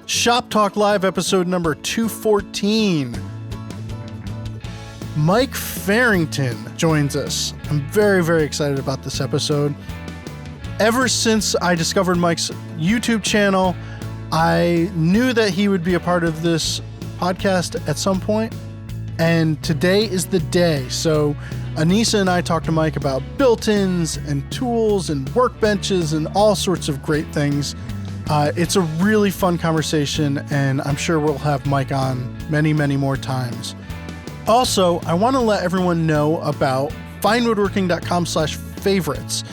Shop Talk Live episode number 214. Mike Farrington joins us. I'm very, very excited about this episode. Ever since I discovered Mike's YouTube channel, I knew that he would be a part of this podcast at some point, and today is the day. So Anissa and I talked to Mike about built-ins and tools and workbenches and all sorts of great things. It's a really fun conversation, and I'm sure we'll have Mike on many, many more times. Also, I want to let everyone know about finewoodworking.com/favorites.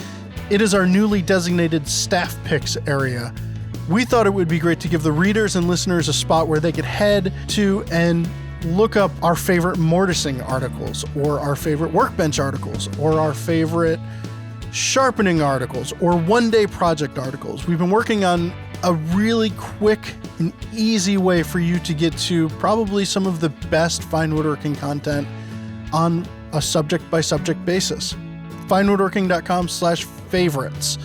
It is our newly designated staff picks area. We thought it would be great to give the readers and listeners a spot where they could head to and look up our favorite mortising articles, or our favorite workbench articles, or our favorite sharpening articles, or one-day project articles. We've been working on a really quick and easy way for you to get to probably some of the best fine woodworking content on a subject-by-subject basis. finewoodworking.com/favorites.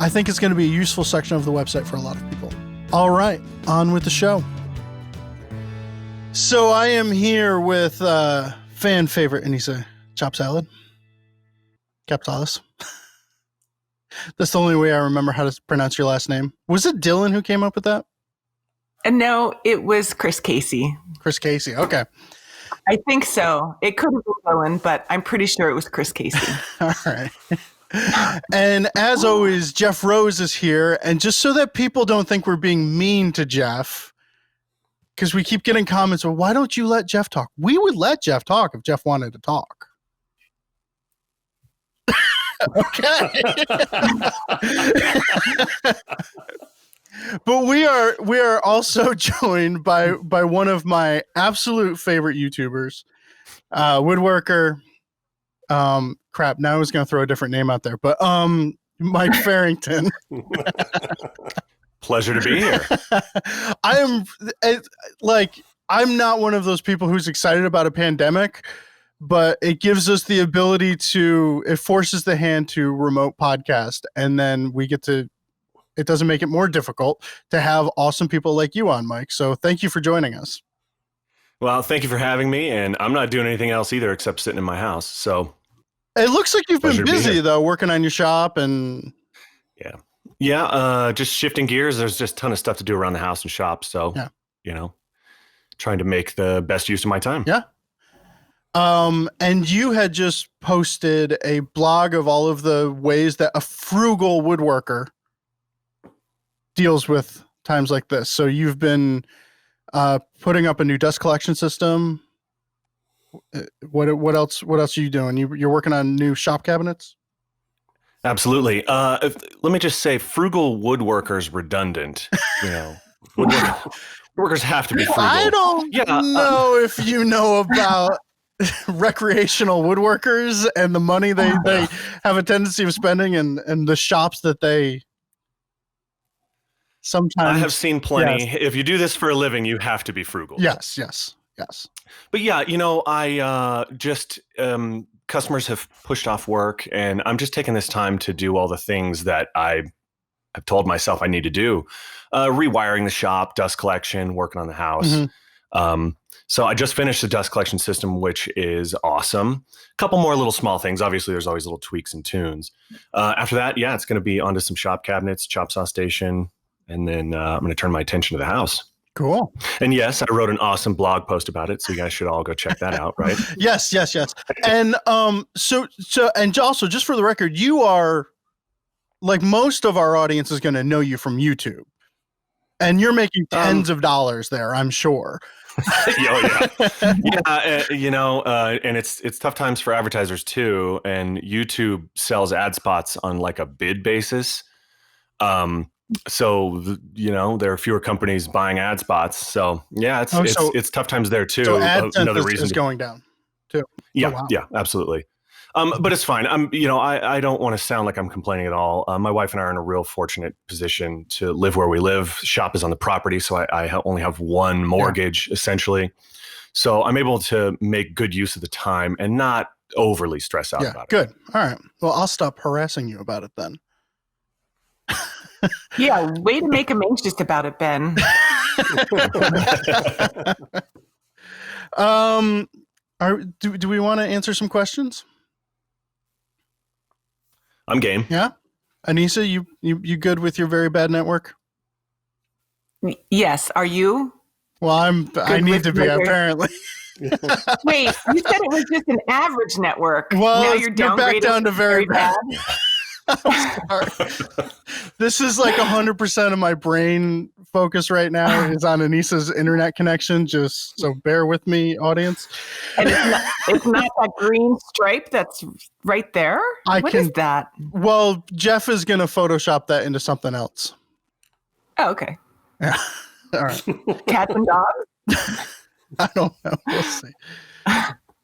I think it's going to be a useful section of the website for a lot of people. All right, on with the show. So I am here with fan favorite Anissa Chop Salad. Capitalis. That's the only way I remember how to pronounce your last name. Was it Dylan who came up with that? No, it was Chris Casey. Chris Casey, okay. I think so. It could have been Dylan, but I'm pretty sure it was Chris Casey. All right. And as always, Jeff Rose is here. And just so that people don't think we're being mean to Jeff, because we keep getting comments, well, why don't you let Jeff talk? We would let Jeff talk if Jeff wanted to talk. Okay. But we are also joined by one of my absolute favorite YouTubers, woodworker. Crap. Now I was going to throw a different name out there, but Mike Farrington. Pleasure to be here. I'm not one of those people who's excited about a pandemic, but it gives us the ability it forces the hand to remote podcast. And then it doesn't make it more difficult to have awesome people like you on, Mike. So thank you for joining us. Well, thank you for having me. And I'm not doing anything else either except sitting in my house. So it looks like you've been busy though, working on your shop and just shifting gears. There's just a ton of stuff to do around the house and shop. So, trying to make the best use of my time. Yeah. And you had just posted a blog of all of the ways that a frugal woodworker deals with times like this. So you've been putting up a new dust collection system. What else are you doing? You're working on new shop cabinets? Absolutely. Let me just say, frugal woodworkers redundant. Woodworkers have to be frugal. I don't know if you know about recreational woodworkers and the money they have a tendency of spending and the shops that they sometimes. I have seen plenty. Yes. If you do this for a living, you have to be frugal. Yes. But I just customers have pushed off work, and I'm just taking this time to do all the things that I have told myself I need to do. Rewiring the shop, dust collection, working on the house. Mm-hmm. So I just finished the dust collection system, which is awesome. A couple more little small things. Obviously, there's always little tweaks and tunes. After that, it's going to be onto some shop cabinets, chop saw station, and then I'm going to turn my attention to the house. Cool. And yes, I wrote an awesome blog post about it, so you guys should all go check that out, right? Yes. And so and also, just for the record, you are, like, most of our audience is going to know you from YouTube, and you're making tens of dollars there, I'm sure. And it's tough times for advertisers too, and YouTube sells ad spots on like a bid basis. So there are fewer companies buying ad spots. So it's tough times there too. So AdSense is going down too. Yeah, wow. Yeah, absolutely. But it's fine. I don't want to sound like I'm complaining at all. My wife and I are in a real fortunate position to live where we live. Shop is on the property, so I only have one mortgage essentially. So I'm able to make good use of the time and not overly stress out about it. Good. All right. Well, I'll stop harassing you about it then. Yeah, way to make him anxious about it, Ben. Do we want to answer some questions? I'm game. Yeah. Anissa, you good with your very bad network? Yes. Are you? Well, I need to be, apparently. Wait, you said it was just an average network. Well, now you're back down to very bad. I'm sorry. This is like 100% of my brain focus right now is on Anissa's internet connection. Just so bear with me, audience. And it's not that green stripe that's right there? What is that? Well, Jeff is going to Photoshop that into something else. Oh, okay. Yeah. All right. Cats and dogs? I don't know. We'll see.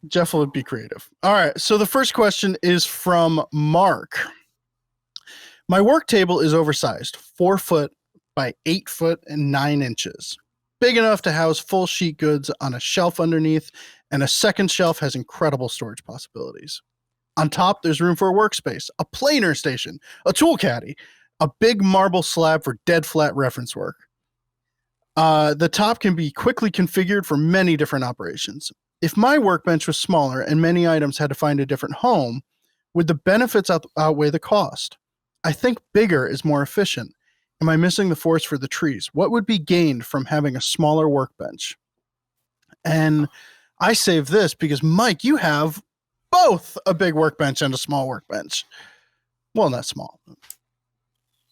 Jeff will be creative. All right. So the first question is from Mark. My work table is oversized, 4 foot by 8 foot and 9 inches. Big enough to house full sheet goods on a shelf underneath, and a second shelf has incredible storage possibilities. On top, there's room for a workspace, a planer station, a tool caddy, a big marble slab for dead flat reference work. The top can be quickly configured for many different operations. If my workbench was smaller and many items had to find a different home, would the benefits outweigh the cost? I think bigger is more efficient. Am I missing the forest for the trees? What would be gained from having a smaller workbench? And I save this because, Mike, you have both a big workbench and a small workbench. Well, not small.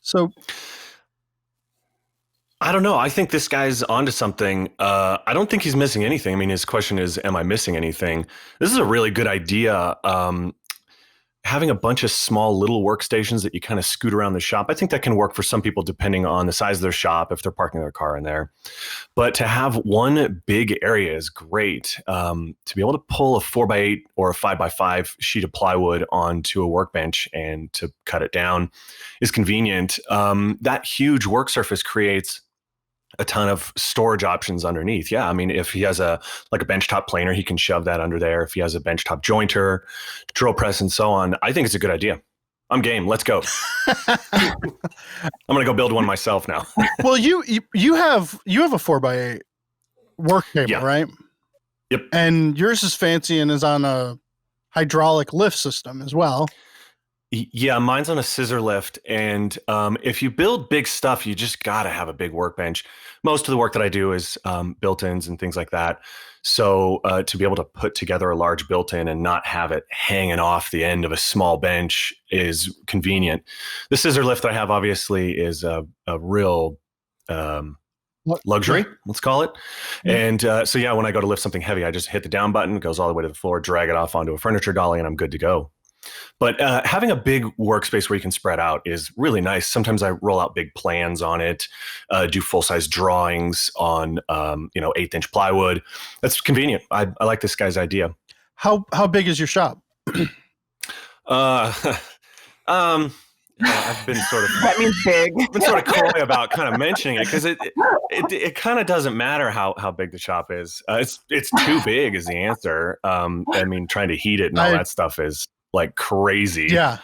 So I don't know. I think this guy's onto something. I don't think he's missing anything. I mean, his question is, am I missing anything? This is a really good idea. Having a bunch of small little workstations that you kind of scoot around the shop. I think that can work for some people depending on the size of their shop, if they're parking their car in there. But to have one big area is great. To be able to pull a 4x8 or a 5x5 sheet of plywood onto a workbench and to cut it down is convenient. That huge work surface creates a ton of storage options underneath. Yeah, I mean, if he has a benchtop planer, he can shove that under there. If he has a benchtop jointer, drill press, and so on, I think it's a good idea. I'm game. Let's go. I'm gonna go build one myself now. Well, you have a 4x8 work table, Yeah. right? Yep. And yours is fancy and is on a hydraulic lift system as well. Yeah, mine's on a scissor lift. And if you build big stuff, you just got to have a big workbench. Most of the work that I do is built-ins and things like that. So to be able to put together a large built-in and not have it hanging off the end of a small bench is convenient. The scissor lift that I have obviously is a real luxury, let's call it. And so, yeah, when I go to lift something heavy, I just hit the down button, it goes all the way to the floor, drag it off onto a furniture dolly, and I'm good to go. But having a big workspace where you can spread out is really nice. Sometimes I roll out big plans on it, do full-size drawings on 1/8-inch plywood. That's convenient. I like this guy's idea. How big is your shop? I've been sort of that means big. I've been sort of coy about kind of mentioning it because it kind of doesn't matter how big the shop is. It's too big is the answer. I mean, trying to heat it and all that stuff is like crazy. Yeah.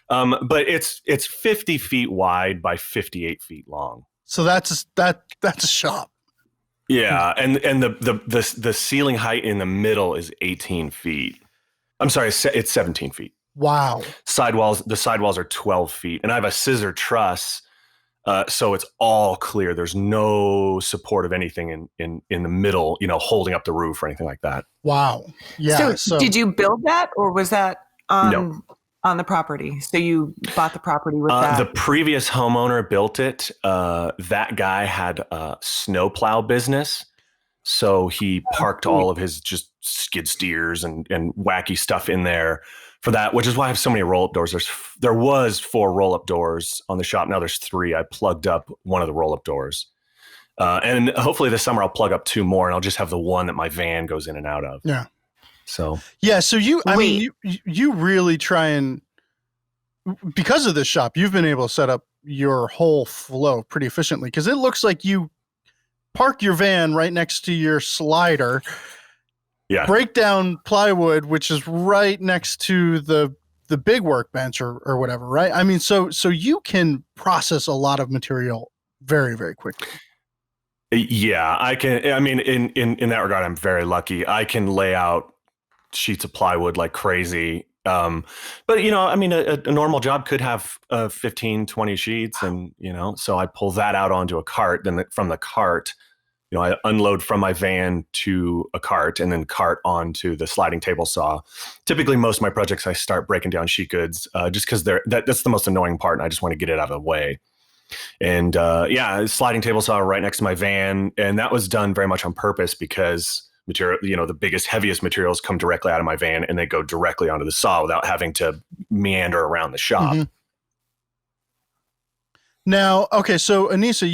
But it's 50 feet wide by 58 feet long. So that's a shop. Yeah, and the ceiling height in the middle is 18 feet. I'm sorry, it's 17 feet. Wow. The sidewalls are 12 feet, and I have a scissor truss, so it's all clear. There's no support of anything in the middle, holding up the roof or anything like that. Wow. Yeah. So did you build that, or was that on the property? So you bought the property with that? The previous homeowner built it. That guy had a snowplow business. So he parked all of his just skid steers and wacky stuff in there for that, which is why I have so many roll-up doors. There was 4 roll-up doors on the shop. Now there's 3. I plugged up one of the roll-up doors. And hopefully this summer I'll plug up 2 more, and I'll just have the one that my van goes in and out of. Yeah. So you really try and, because of this shop, you've been able to set up your whole flow pretty efficiently, because it looks like you park your van right next to your slider, break down plywood, which is right next to the big workbench or whatever, right? I mean, so you can process a lot of material very, very quickly. Yeah, I can. I mean, in that regard, I'm very lucky. I can lay out sheets of plywood like crazy. But I mean, a normal job could have 15, 20 sheets, and so I pull that out onto a cart. Then from the cart, I unload from my van to a cart, and then cart onto the sliding table saw. Typically, most of my projects, I start breaking down sheet goods just because that's the most annoying part, and I just want to get it out of the way. And sliding table saw right next to my van, and that was done very much on purpose because material, the biggest, heaviest materials come directly out of my van, and they go directly onto the saw without having to meander around the shop. Mm-hmm. Now, okay, so Anissa,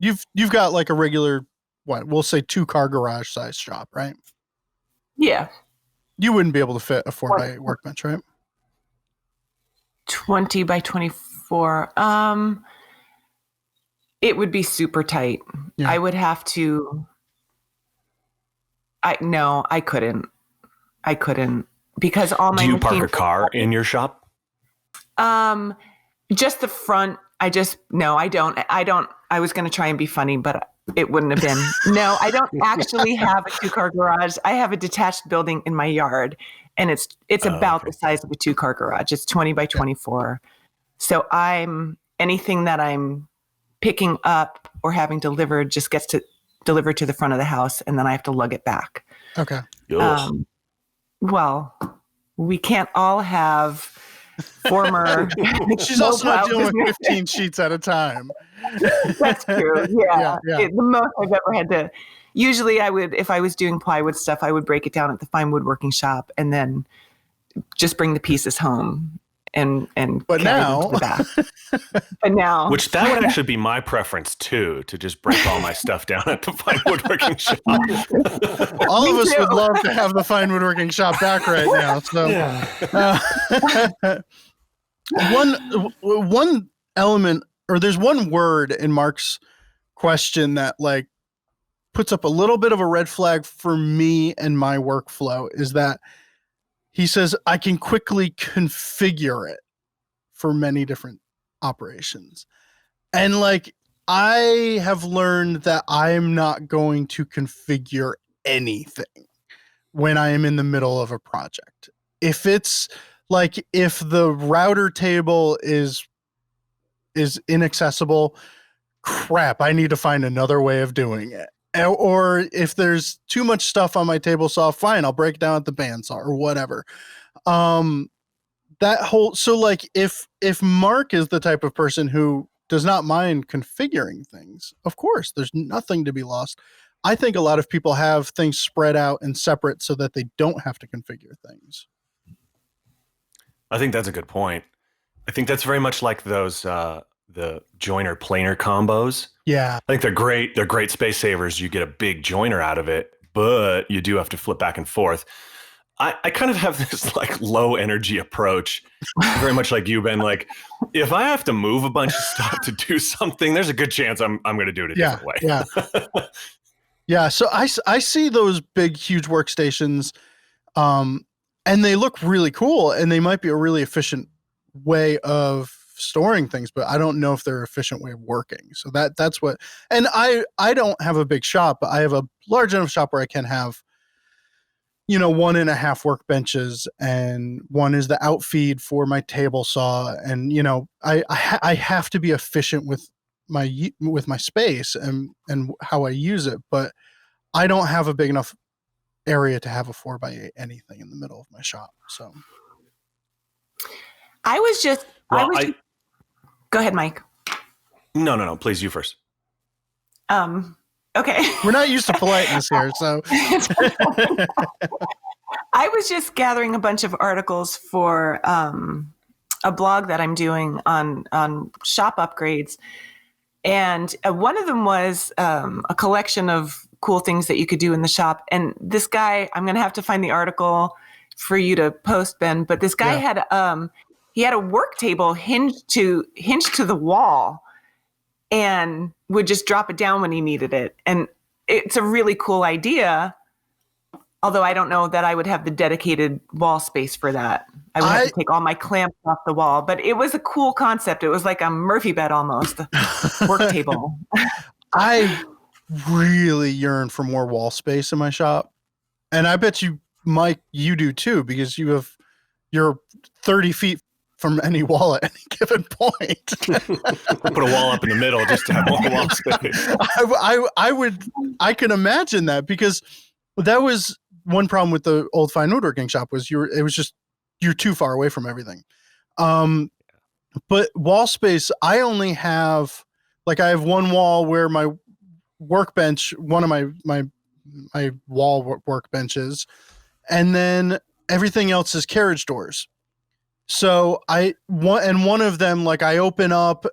you've got like a regular, we'll say 2-car garage size shop, right? Yeah. You wouldn't be able to fit a 4x8 workbench, right? 20 by 24. It would be super tight. Yeah. I would have to. I couldn't because all my. Do you park a car in your shop? Just the front. I don't. I was going to try and be funny, but it wouldn't have been. No, I don't actually have a 2-car garage. I have a detached building in my yard, and it's about the size of a 2-car garage. It's 20 by 24. So anything that I'm picking up or having delivered just gets delivered to the front of the house, and then I have to lug it back. Okay. Well, we can't all have former. She's also not dealing with 15 sheets at a time. That's true. Yeah. The most I've ever had to. Usually, if I was doing plywood stuff, I would break it down at the Fine Woodworking shop, and then just bring the pieces home. And but now, but now, which that would actually be my preference too, to just break all my stuff down at the Fine Woodworking shop. All of us would love to have the Fine Woodworking shop back right now. So, one element, or there's one word in Mark's question that like puts up a little bit of a red flag for me and my workflow, is that he says, I can quickly configure it for many different operations. And like, I have learned that I am not going to configure anything when I am in the middle of a project. If it's like, if the router table is inaccessible, crap, I need to find another way of doing it. Or if there's too much stuff on my table saw, fine, I'll break it down at the bandsaw or whatever. So like if Mark is the type of person who does not mind configuring things, of course, there's nothing to be lost. I think a lot of people have things spread out and separate so that they don't have to configure things. I think that's a good point. I think that's very much like those the joiner planer combos. Yeah. I think they're great. They're great space savers. You get a big joiner out of it, but you do have to flip back and forth. I kind of have this like low energy approach, very much like you, Ben. Like, if I have to move a bunch of stuff to do something, there's a good chance I'm going to do it a different way. Yeah. Yeah. So I see those big, huge workstations, and they look really cool, and they might be a really efficient way of storing things, but I don't know if they're an efficient way of working. So that's what, and I don't have a big shop, but I have a large enough shop where I can have, 1.5 workbenches, and one is the outfeed for my table saw. And, I have to be efficient with my space and how I use it, but I don't have a big enough area to have a 4x8 anything in the middle of my shop. So go ahead, Mike. No. Please, you first. Okay. We're not used to politeness here, so. I was just gathering a bunch of articles for a blog that I'm doing on shop upgrades. And one of them was a collection of cool things that you could do in the shop. And this guy, I'm going to have to find the article for you to post, Ben, but this guy had he had a work table hinged to the wall and would just drop it down when he needed it. And it's a really cool idea, although I don't know that I would have the dedicated wall space for that. I would have to take all my clamps off the wall, but it was a cool concept. It was like a Murphy bed almost, a work table. I really yearn for more wall space in my shop. And I bet you, Mike, you do too, because you're 30 feet from any wall at any given point. Put a wall up in the middle just to have more wall space. I can imagine that, because that was one problem with the old Fine Woodworking shop was you're too far away from everything. But wall space, I only have, like, I have one wall where my workbench, one of my wall workbenches, and then everything else is carriage doors. So one of them, like, I open up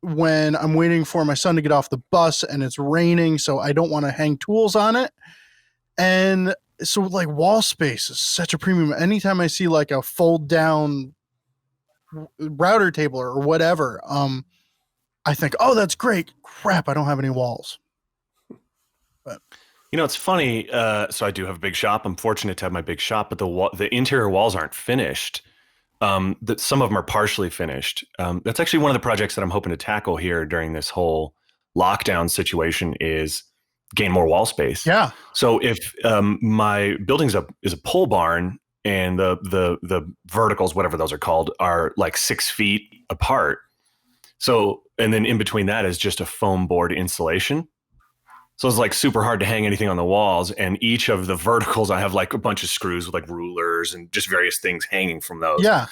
when I'm waiting for my son to get off the bus and it's raining, so I don't want to hang tools on it. And so, like, wall space is such a premium. Anytime I see like a fold down router table or whatever, I think, oh, that's great. Crap, I don't have any walls. But It's funny. So I do have a big shop. I'm fortunate to have my big shop, but the interior walls aren't finished. That some of them are partially finished. That's actually one of the projects that I'm hoping to tackle here during this whole lockdown situation is gain more wall space. yeah, So if my building is a pole barn and the verticals, whatever those are called, are like 6 feet apart. So, and then in between that is just a foam board insulation. So it's like super hard to hang anything on the walls. And each of the verticals, I have like a bunch of screws with like rulers and just various things hanging from those. yeah.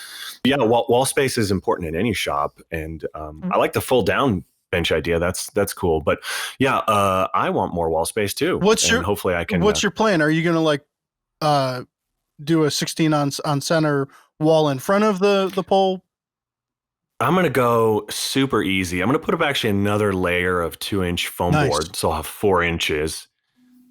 Yeah. Wall space is important in any shop. And I like the full down bench idea. That's cool. But yeah, I want more wall space too. Hopefully I can. What's your plan? Are you going to like do a 16 on center wall in front of the pole? I'm going to go super easy. I'm going to put up actually another layer of 2-inch foam board. So I'll have 4 inches.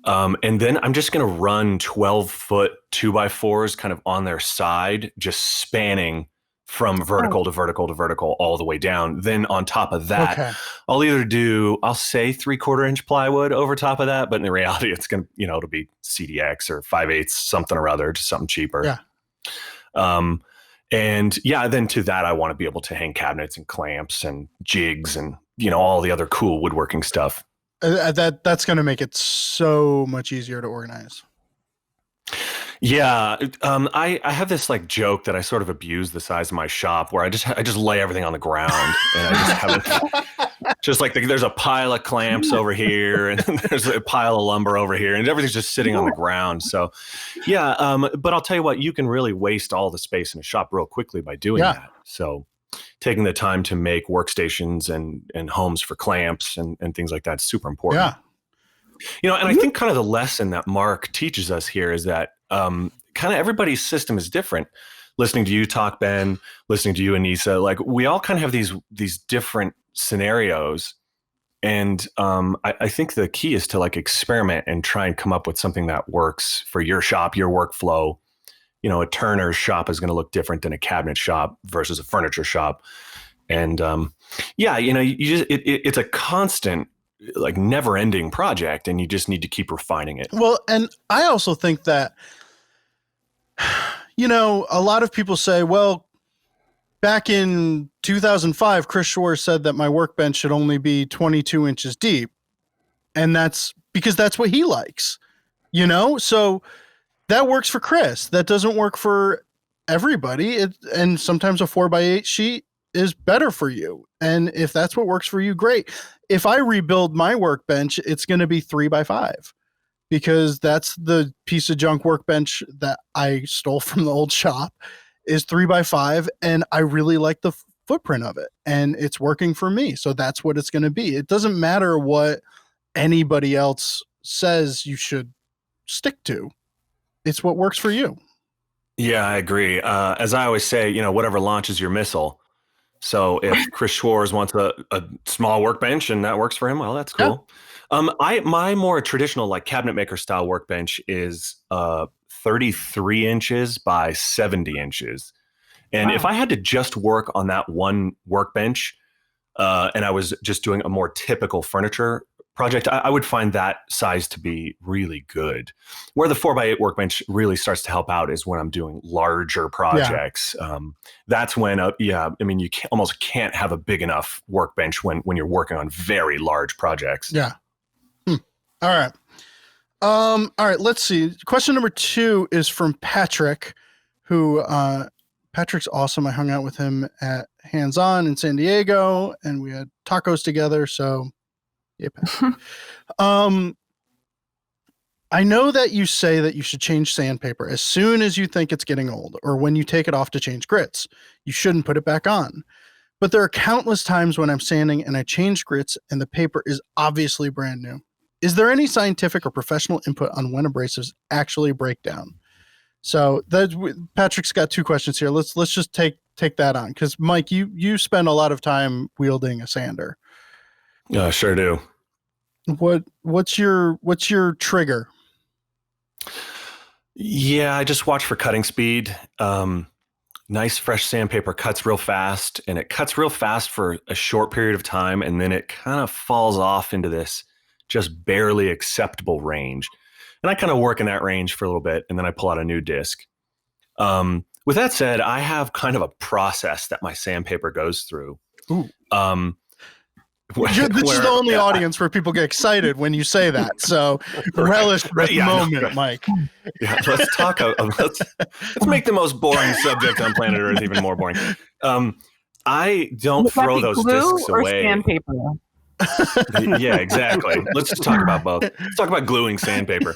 And then I'm just going to run 12-foot 2x4s kind of on their side, just spanning from vertical to vertical to vertical all the way down. Then on top of that, I'll say 3/4 inch plywood over top of that. But in reality, it's going to, it'll be CDX or 5/8 something or other, just something cheaper. Yeah. And yeah, then to that, I want to be able to hang cabinets and clamps and jigs and, all the other cool woodworking stuff. That's going to make it so much easier to organize. Yeah. I have this like joke that I sort of abuse the size of my shop where I just lay everything on the ground and I just have it just like there's a pile of clamps over here and there's a pile of lumber over here and everything's just sitting on the ground. So yeah. But I'll tell you what, you can really waste all the space in a shop real quickly by doing that. So taking the time to make workstations and homes for clamps and things like that is super important. Yeah. And I think kind of the lesson that Mark teaches us here is that kind of everybody's system is different. Listening to you talk, Ben, listening to you, Anissa, like we all kind of have these different scenarios. And I think the key is to like experiment and try and come up with something that works for your shop, your workflow. A turner's shop is going to look different than a cabinet shop versus a furniture shop. And it's a constant, like never ending project and you just need to keep refining it. Well, and I also think that, a lot of people say, well, back in 2005, Chris Shore said that my workbench should only be 22 inches deep. And that's because that's what he likes, so that works for Chris. That doesn't work for everybody. And sometimes a 4x8 sheet is better for you. And if that's what works for you, great. If I rebuild my workbench, it's going to be 3x5 because that's the piece of junk workbench that I stole from the old shop is 3x5. And I really like the footprint of it and it's working for me. So that's what it's going to be. It doesn't matter what anybody else says you should stick to. It's what works for you. Yeah, I agree. As I always say, whatever launches your missile. So if Chris Schwarz wants a small workbench and that works for him, well, that's cool. Yeah. My more traditional like cabinet maker style workbench is 33 inches by 70 inches. And if I had to just work on that one workbench and I was just doing a more typical furniture project, I would find that size to be really good. Where the 4x8 workbench really starts to help out is when I'm doing larger projects. Yeah. That's when, you almost can't have a big enough workbench when you're working on very large projects. Yeah. All right. All right, let's see. Question number 2 is from Patrick, who Patrick's awesome. I hung out with him at Hands On in San Diego, and we had tacos together. So, yeah, Patrick. I know that you say that you should change sandpaper as soon as you think it's getting old, or when you take it off to change grits. You shouldn't put it back on. But there are countless times when I'm sanding and I change grits and the paper is obviously brand new. Is there any scientific or professional input on when abrasives actually break down? So Patrick's got 2 questions here. Let's just take that on, because Mike, you spend a lot of time wielding a sander. Sure do. What's your trigger? Yeah, I just watch for cutting speed. Nice fresh sandpaper cuts real fast, and it cuts real fast for a short period of time, and then it kind of falls off into this just barely acceptable range. And I kind of work in that range for a little bit, and then I pull out a new disc. With that said, I have kind of a process that my sandpaper goes through. Ooh. This is the only audience where people get excited when you say that. So relish the moment, Mike. Yeah, let's talk. Let's make the most boring subject on planet Earth even more boring. I don't throw those discs away. Sandpaper? Yeah, exactly. Let's just talk about both. Let's talk about gluing sandpaper.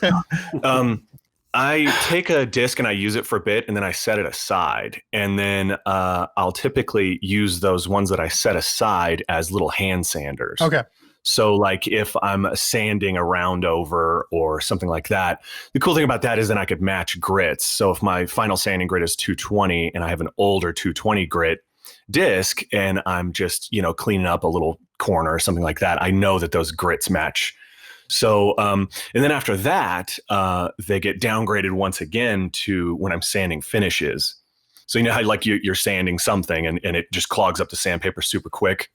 I take a disc and I use it for a bit, and then I set it aside. And then I'll typically use those ones that I set aside as little hand sanders. Okay. So like if I'm sanding a round over or something like that, the cool thing about that is then I could match grits. So if my final sanding grit is 220 and I have an older 220 grit disc and I'm just, cleaning up a little corner or something like that, I know that those grits match. So, and then after that, they get downgraded once again to when I'm sanding finishes. So, how like you're sanding something and it just clogs up the sandpaper super quick.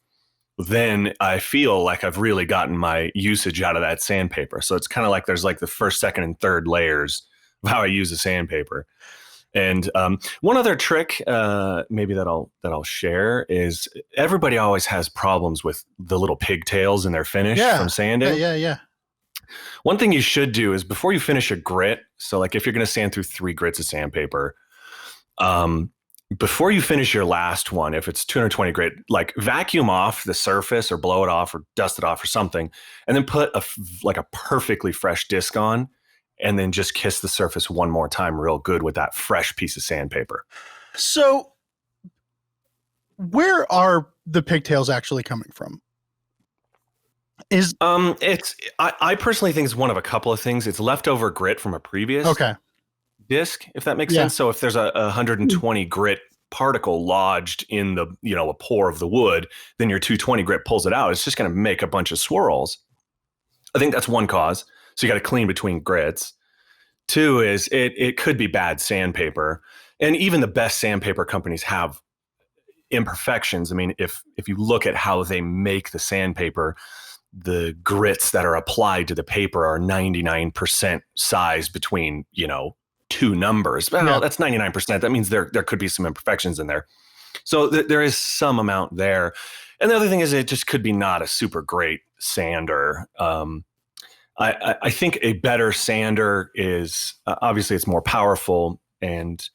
Then I feel like I've really gotten my usage out of that sandpaper. So it's kind of like there's like the first, second, and third layers of how I use the sandpaper. And one other trick maybe that I'll share is everybody always has problems with the little pigtails in their finish from sanding. Yeah. One thing you should do is before you finish a grit, so like if you're going to sand through 3 grits of sandpaper, before you finish your last one, if it's 220 grit, like vacuum off the surface or blow it off or dust it off or something, and then put a perfectly fresh disc on, and then just kiss the surface one more time real good with that fresh piece of sandpaper. So where are the pigtails actually coming from? I personally think it's one of a couple of things. It's leftover grit from a previous disc, if that makes sense. So if there's a 120 grit particle lodged in the, a pore of the wood, then your 220 grit pulls it out. It's just going to make a bunch of swirls. I think that's one cause. So you got to clean between grits. 2 is it could be bad sandpaper. And even the best sandpaper companies have imperfections. I mean, if you look at how they make the sandpaper, the grits that are applied to the paper are 99% size between, 2 numbers. Well, that's 99%. That means there could be some imperfections in there. So there is some amount there. And the other thing is it just could be not a super great sander. I think a better sander is obviously it's more powerful and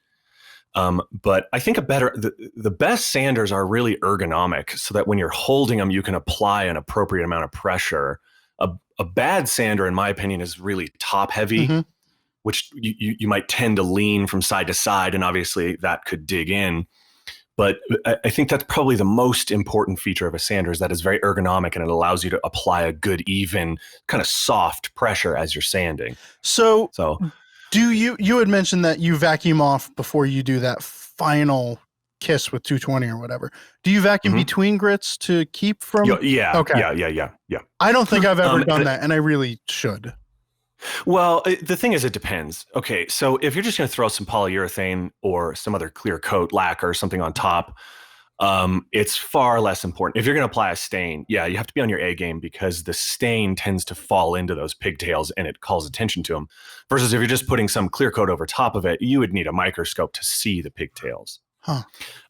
but I think the best sanders are really ergonomic so that when you're holding them, you can apply an appropriate amount of pressure. A bad sander, in my opinion, is really top heavy, which you might tend to lean from side to side. And obviously that could dig in. But I think that's probably the most important feature of a sander is that it's very ergonomic and it allows you to apply a good, even kind of soft pressure as you're sanding. So do you had mentioned that you vacuum off before you do that final kiss with 220 or whatever. Do you vacuum between grits to keep from? Yeah. Okay. Yeah. I don't think I've ever done that, and I really should. Well, the thing is, it depends. Okay, so if you're just going to throw some polyurethane or some other clear coat lacquer or something on top, it's far less important. If you're going to apply a stain, you have to be on your A game because the stain tends to fall into those pigtails and it calls attention to them. Versus if you're just putting some clear coat over top of it, you would need a microscope to see the pigtails.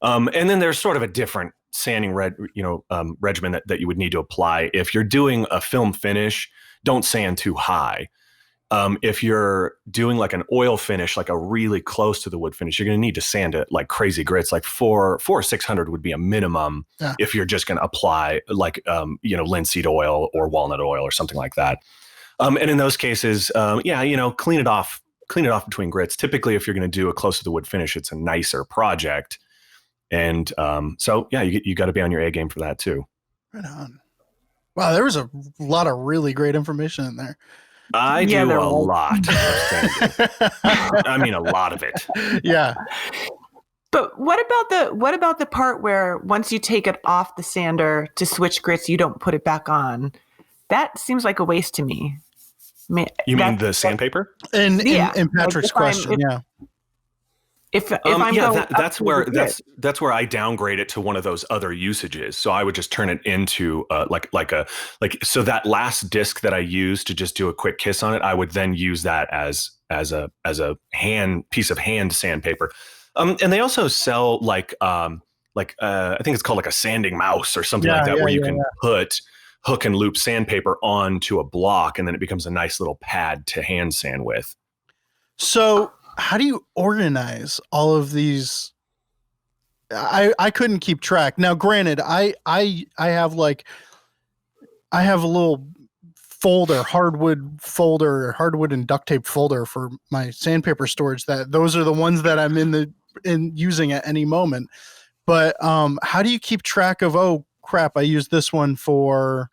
And then there's sort of a different sanding regimen that you would need to apply. If you're doing a film finish, don't sand too high. If you're doing like an oil finish, like a really close to the wood finish, you're going to need to sand it like crazy grits. Like 400-600 would be a minimum if you're just going to apply like, linseed oil or walnut oil or something like that. And in those cases, clean it off between grits. Typically, if you're going to do a close to the wood finish, it's a nicer project. And you got to be on your A game for that too. Right on. Wow, there was a lot of really great information in there. I do a lot of sanding. I mean, a lot of it. Yeah. But what about the part where once you take it off the sander to switch grits, you don't put it back on? That seems like a waste to me. You mean the sandpaper? In Patrick's question, yeah. If I'm going that's where I downgrade it to one of those other usages. So I would just turn it into so that last disc that I used to just do a quick kiss on it, I would then use that as a piece of hand sandpaper. And they also sell I think it's called like a sanding mouse or something like that, where you can put hook and loop sandpaper onto a block, and then it becomes a nice little pad to hand sand with. So how do you organize all of these? I couldn't keep track. Now, granted, I have a little hardwood and duct tape folder for my sandpaper storage. Those are the ones that I'm in using at any moment. But how do you keep track of, oh crap, I used this one for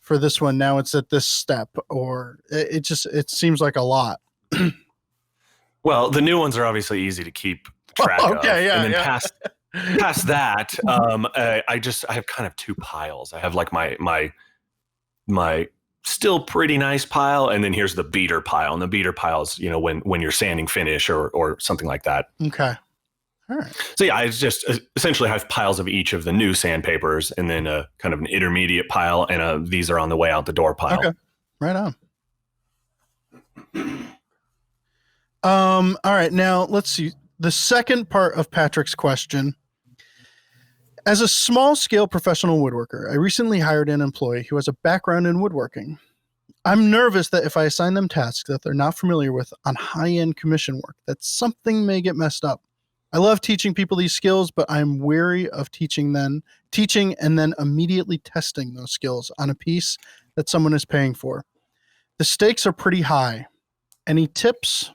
this one, now it's at this step, or it seems like a lot. Well, the new ones are obviously easy to keep track of. Yeah, and then past that, I have kind of two piles. I have like my still pretty nice pile, and then here's the beater pile. And the beater piles, when you're sanding finish or something like that. Okay. All right. So yeah, I just essentially have piles of each of the new sandpapers, and then a kind of an intermediate pile, and these are on the way out the door pile. Okay. Right on. All right, now let's see. The second part of Patrick's question. As a small-scale professional woodworker, I recently hired an employee who has a background in woodworking. I'm nervous that if I assign them tasks that they're not familiar with on high-end commission work, that something may get messed up. I love teaching people these skills, but I'm wary of teaching and then immediately testing those skills on a piece that someone is paying for. The stakes are pretty high. Any tips?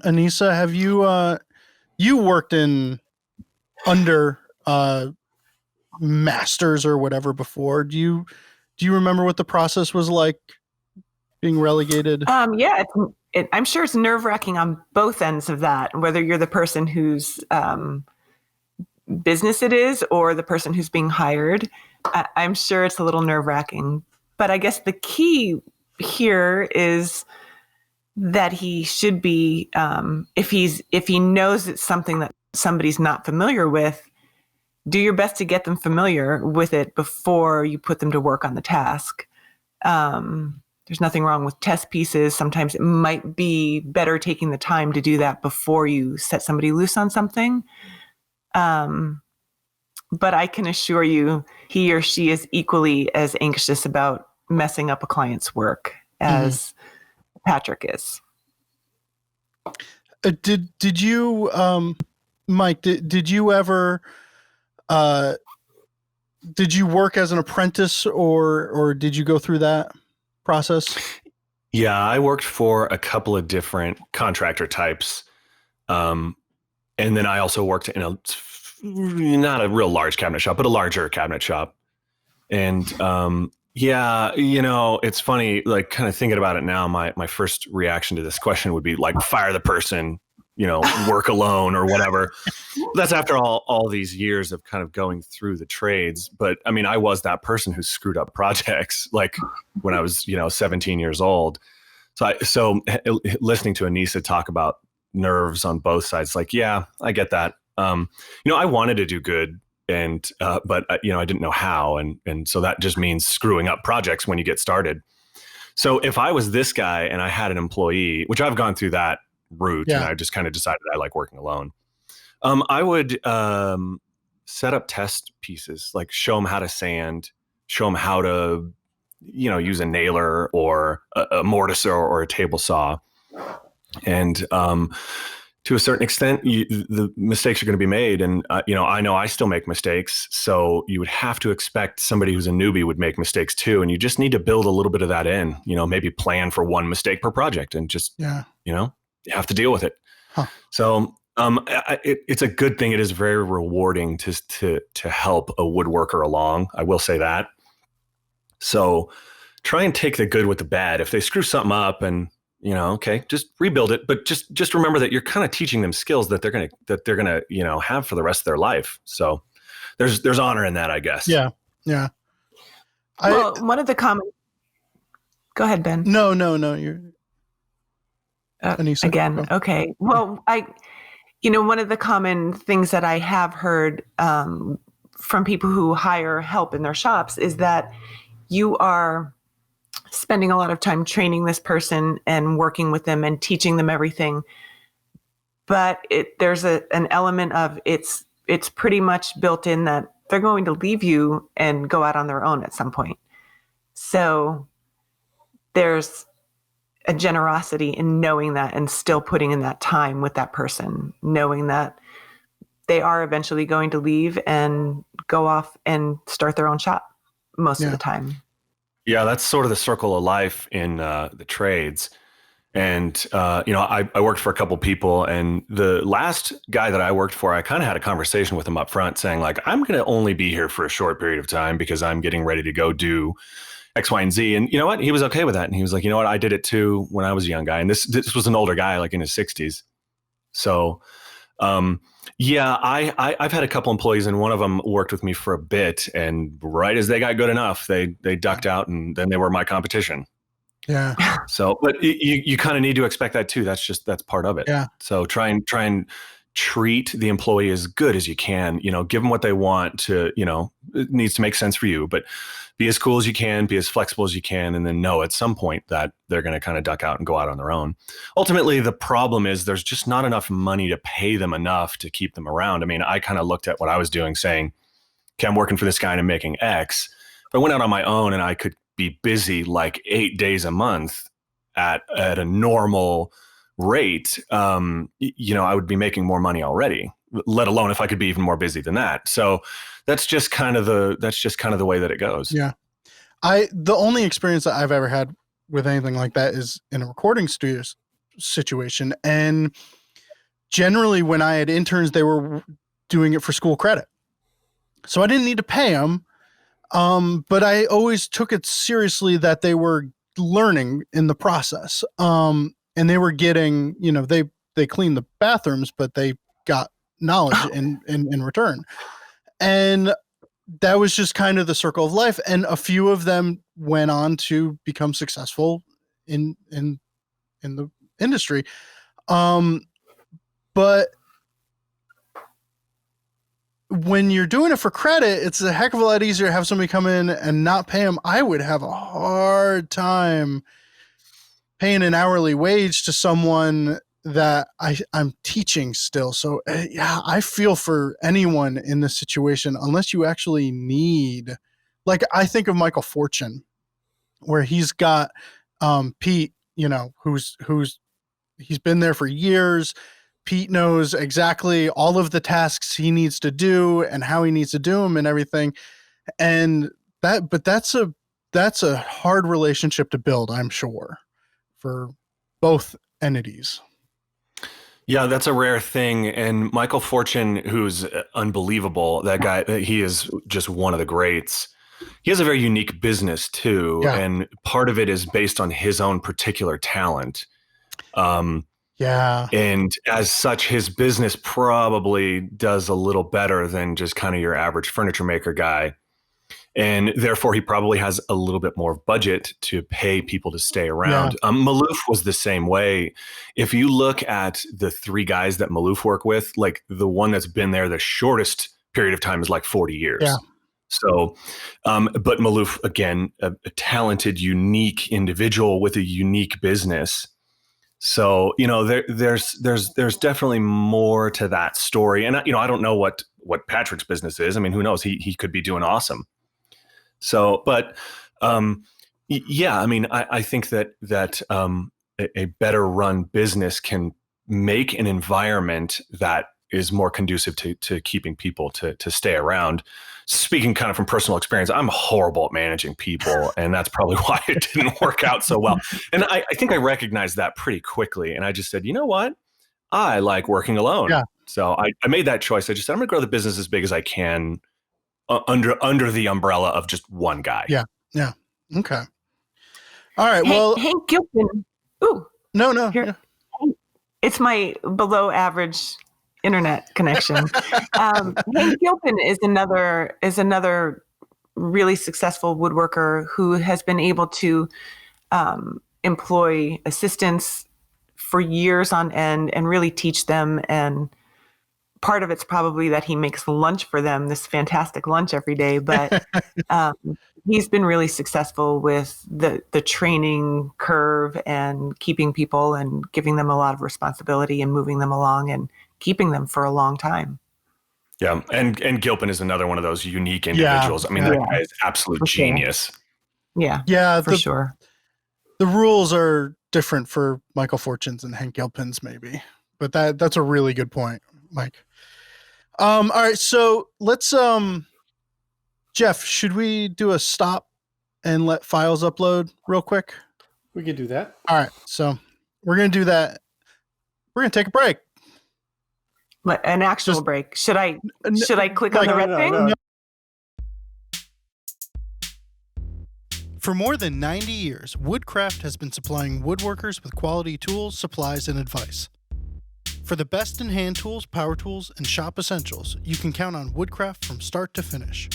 Anissa, have you worked under masters or whatever before? Do you remember what the process was like being relegated? Yeah, I'm sure it's nerve-wracking on both ends of that, whether you're the person whose business it is or the person who's being hired. I'm sure it's a little nerve-wracking. But I guess the key here is that he should be, if he knows it's something that somebody's not familiar with, do your best to get them familiar with it before you put them to work on the task. There's nothing wrong with test pieces. Sometimes it might be better taking the time to do that before you set somebody loose on something. But I can assure you, he or she is equally as anxious about messing up a client's work as Patrick is. Did you, Mike, did you ever, did you work as an apprentice or did you go through that process? Yeah, I worked for a couple of different contractor types. And then I also worked in not a real large cabinet shop, but a larger cabinet shop. And, yeah, it's funny, like kind of thinking about it now, my first reaction to this question would be like, fire the person, work alone or whatever. That's after all these years of kind of going through the trades. But I mean, I was that person who screwed up projects like when I was, 17 years old. So listening to Anissa talk about nerves on both sides, like, yeah, I get that. I wanted to do good. And, but I didn't know how. And so that just means screwing up projects when you get started. So if I was this guy and I had an employee, which I've gone through that route, and I just kind of decided I like working alone, I would set up test pieces, like show them how to sand, show them how to use a nailer or a mortiser or a table saw. And to a certain extent, the mistakes are going to be made. And, I know I still make mistakes. So you would have to expect somebody who's a newbie would make mistakes too. And you just need to build a little bit of that in, maybe plan for one mistake per project and just, you have to deal with it. Huh. So it's a good thing. It is very rewarding to help a woodworker along. I will say that. So try and take the good with the bad. If they screw something up and, okay, just rebuild it. But just remember that you're kind of teaching them skills that they're gonna have for the rest of their life. So there's honor in that, I guess. Yeah. Yeah. Well, one of the common. Go ahead, Ben. No. You're again. Okay. Well, one of the common things that I have heard from people who hire help in their shops is that you are spending a lot of time training this person and working with them and teaching them everything. But there's an element of it's pretty much built in that they're going to leave you and go out on their own at some point. So there's a generosity in knowing that and still putting in that time with that person, knowing that they are eventually going to leave and go off and start their own shop most of the time. Yeah, that's sort of the circle of life in the trades. And, I worked for a couple people, and the last guy that I worked for, I kind of had a conversation with him up front saying, like, I'm going to only be here for a short period of time because I'm getting ready to go do X, Y, and Z. And you know what? He was okay with that. And he was like, you know what? I did it too when I was a young guy. And this was an older guy, like in his 60s. So, I've had a couple employees, and one of them worked with me for a bit. And right as they got good enough, they ducked out, and then they were my competition. Yeah. So, but you kind of need to expect that too. That's part of it. Yeah. So try and treat the employee as good as you can. Give them what they want to. It needs to make sense for you, but be as cool as you can, be as flexible as you can, and then know at some point that they're going to kind of duck out and go out on their own. Ultimately, the problem is there's just not enough money to pay them enough to keep them around. I mean, I kind of looked at what I was doing saying, okay, I'm working for this guy and I'm making X. If I went out on my own and I could be busy like 8 days a month at a normal rate, I would be making more money already, let alone if I could be even more busy than that. So that's just kind of the way that it goes. Yeah. The only experience that I've ever had with anything like that is in a recording studio situation. And generally when I had interns, they were doing it for school credit. So I didn't need to pay them. But I always took it seriously that they were learning in the process. And they were getting, they cleaned the bathrooms, but they got knowledge in return. And that was just kind of the circle of life. And a few of them went on to become successful in the industry. But when you're doing it for credit, it's a heck of a lot easier to have somebody come in and not pay them. I would have a hard time paying an hourly wage to someone that I'm teaching still. So I feel for anyone in this situation, unless you actually need, like I think of Michael Fortune, where he's got Pete, who's he's been there for years. Pete knows exactly all of the tasks he needs to do and how he needs to do them and everything. And that's a hard relationship to build, I'm sure, for both entities. Yeah, that's a rare thing. And Michael Fortune, who's unbelievable, that guy, he is just one of the greats. He has a very unique business too. Yeah. And part of it is based on his own particular talent. Yeah. And as such, his business probably does a little better than just kind of your average furniture maker guy. And therefore, he probably has a little bit more budget to pay people to stay around. Yeah. Maloof was the same way. If you look at the three guys that Maloof work with, like the one that's been there the shortest period of time is like 40 years. Yeah. So, but Maloof, again, a talented, unique individual with a unique business. So, there's definitely more to that story. And, I don't know what Patrick's business is. I mean, who knows? He could be doing awesome. So, but, Yeah, I mean, I think that a better run business can make an environment that is more conducive to keeping people to stay around. Speaking kind of from personal experience, I'm horrible at managing people, and that's probably why it didn't work out so well. And I think I recognized that pretty quickly, and I just said, you know what? I like working alone. Yeah. So I made that choice. I just said, I'm going to grow the business as big as I can under the umbrella of just one guy. Yeah. Yeah. Okay. All right. Hank Gilpin. Ooh. No. Here, yeah. It's my below average internet connection. Hank Gilpin is another really successful woodworker who has been able to employ assistants for years on end and really teach them. And part of it's probably that he makes lunch for them, this fantastic lunch every day. But he's been really successful with the training curve and keeping people and giving them a lot of responsibility and moving them along and keeping them for a long time. Yeah. And Gilpin is another one of those unique individuals. I mean, that guy is absolute genius. Yeah. Yeah. For sure. The rules are different for Michael Fortune's and Hank Gilpin's maybe, but that's a really good point, Mike. All right. So let's, Jeff, should we do a stop and let files upload real quick? We could do that. All right. So we're going to do that. We're going to take a break. An actual break. Should I click on the red thing? No. For more than 90 years, Woodcraft has been supplying woodworkers with quality tools, supplies, and advice. For the best in hand tools, power tools, and shop essentials, you can count on Woodcraft from start to finish.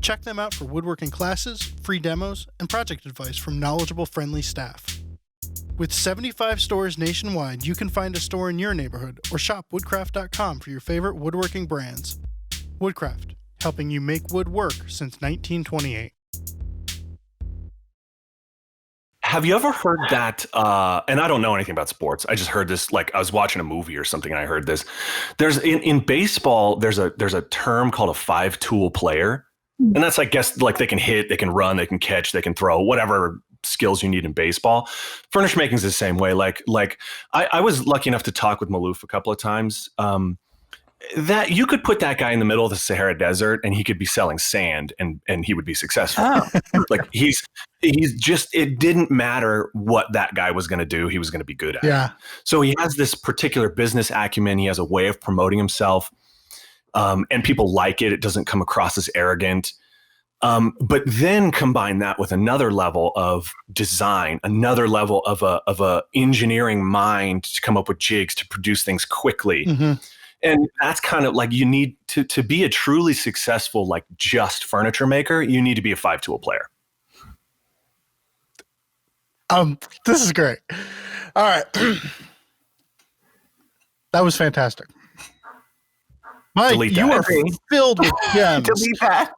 Check them out for woodworking classes, free demos, and project advice from knowledgeable, friendly staff. With 75 stores nationwide, you can find a store in your neighborhood or shop woodcraft.com for your favorite woodworking brands. Woodcraft, helping you make wood work since 1928. Have you ever heard that? And I don't know anything about sports. I just heard this, like I was watching a movie or something and I heard this. There's in baseball, there's a term called a 5-tool player. And that's, I guess, like they can hit, they can run, they can catch, they can throw, whatever skills you need in baseball. Furniture making is the same way. Like I was lucky enough to talk with Maloof a couple of times. That you could put that guy in the middle of the Sahara Desert and he could be selling sand and he would be successful. Oh. Like he's just, it didn't matter what that guy was going to do. He was going to be good at it. So he has this particular business acumen. He has a way of promoting himself. And people like it. It doesn't come across as arrogant. But then combine that with another level of design, another level of a engineering mind to come up with jigs to produce things quickly. Mm-hmm. And that's kind of like, you need to be a truly successful, like just furniture maker, you need to be a 5-tool player. This is great. All right. That was fantastic. Mike, you are filled with gems. Delete that.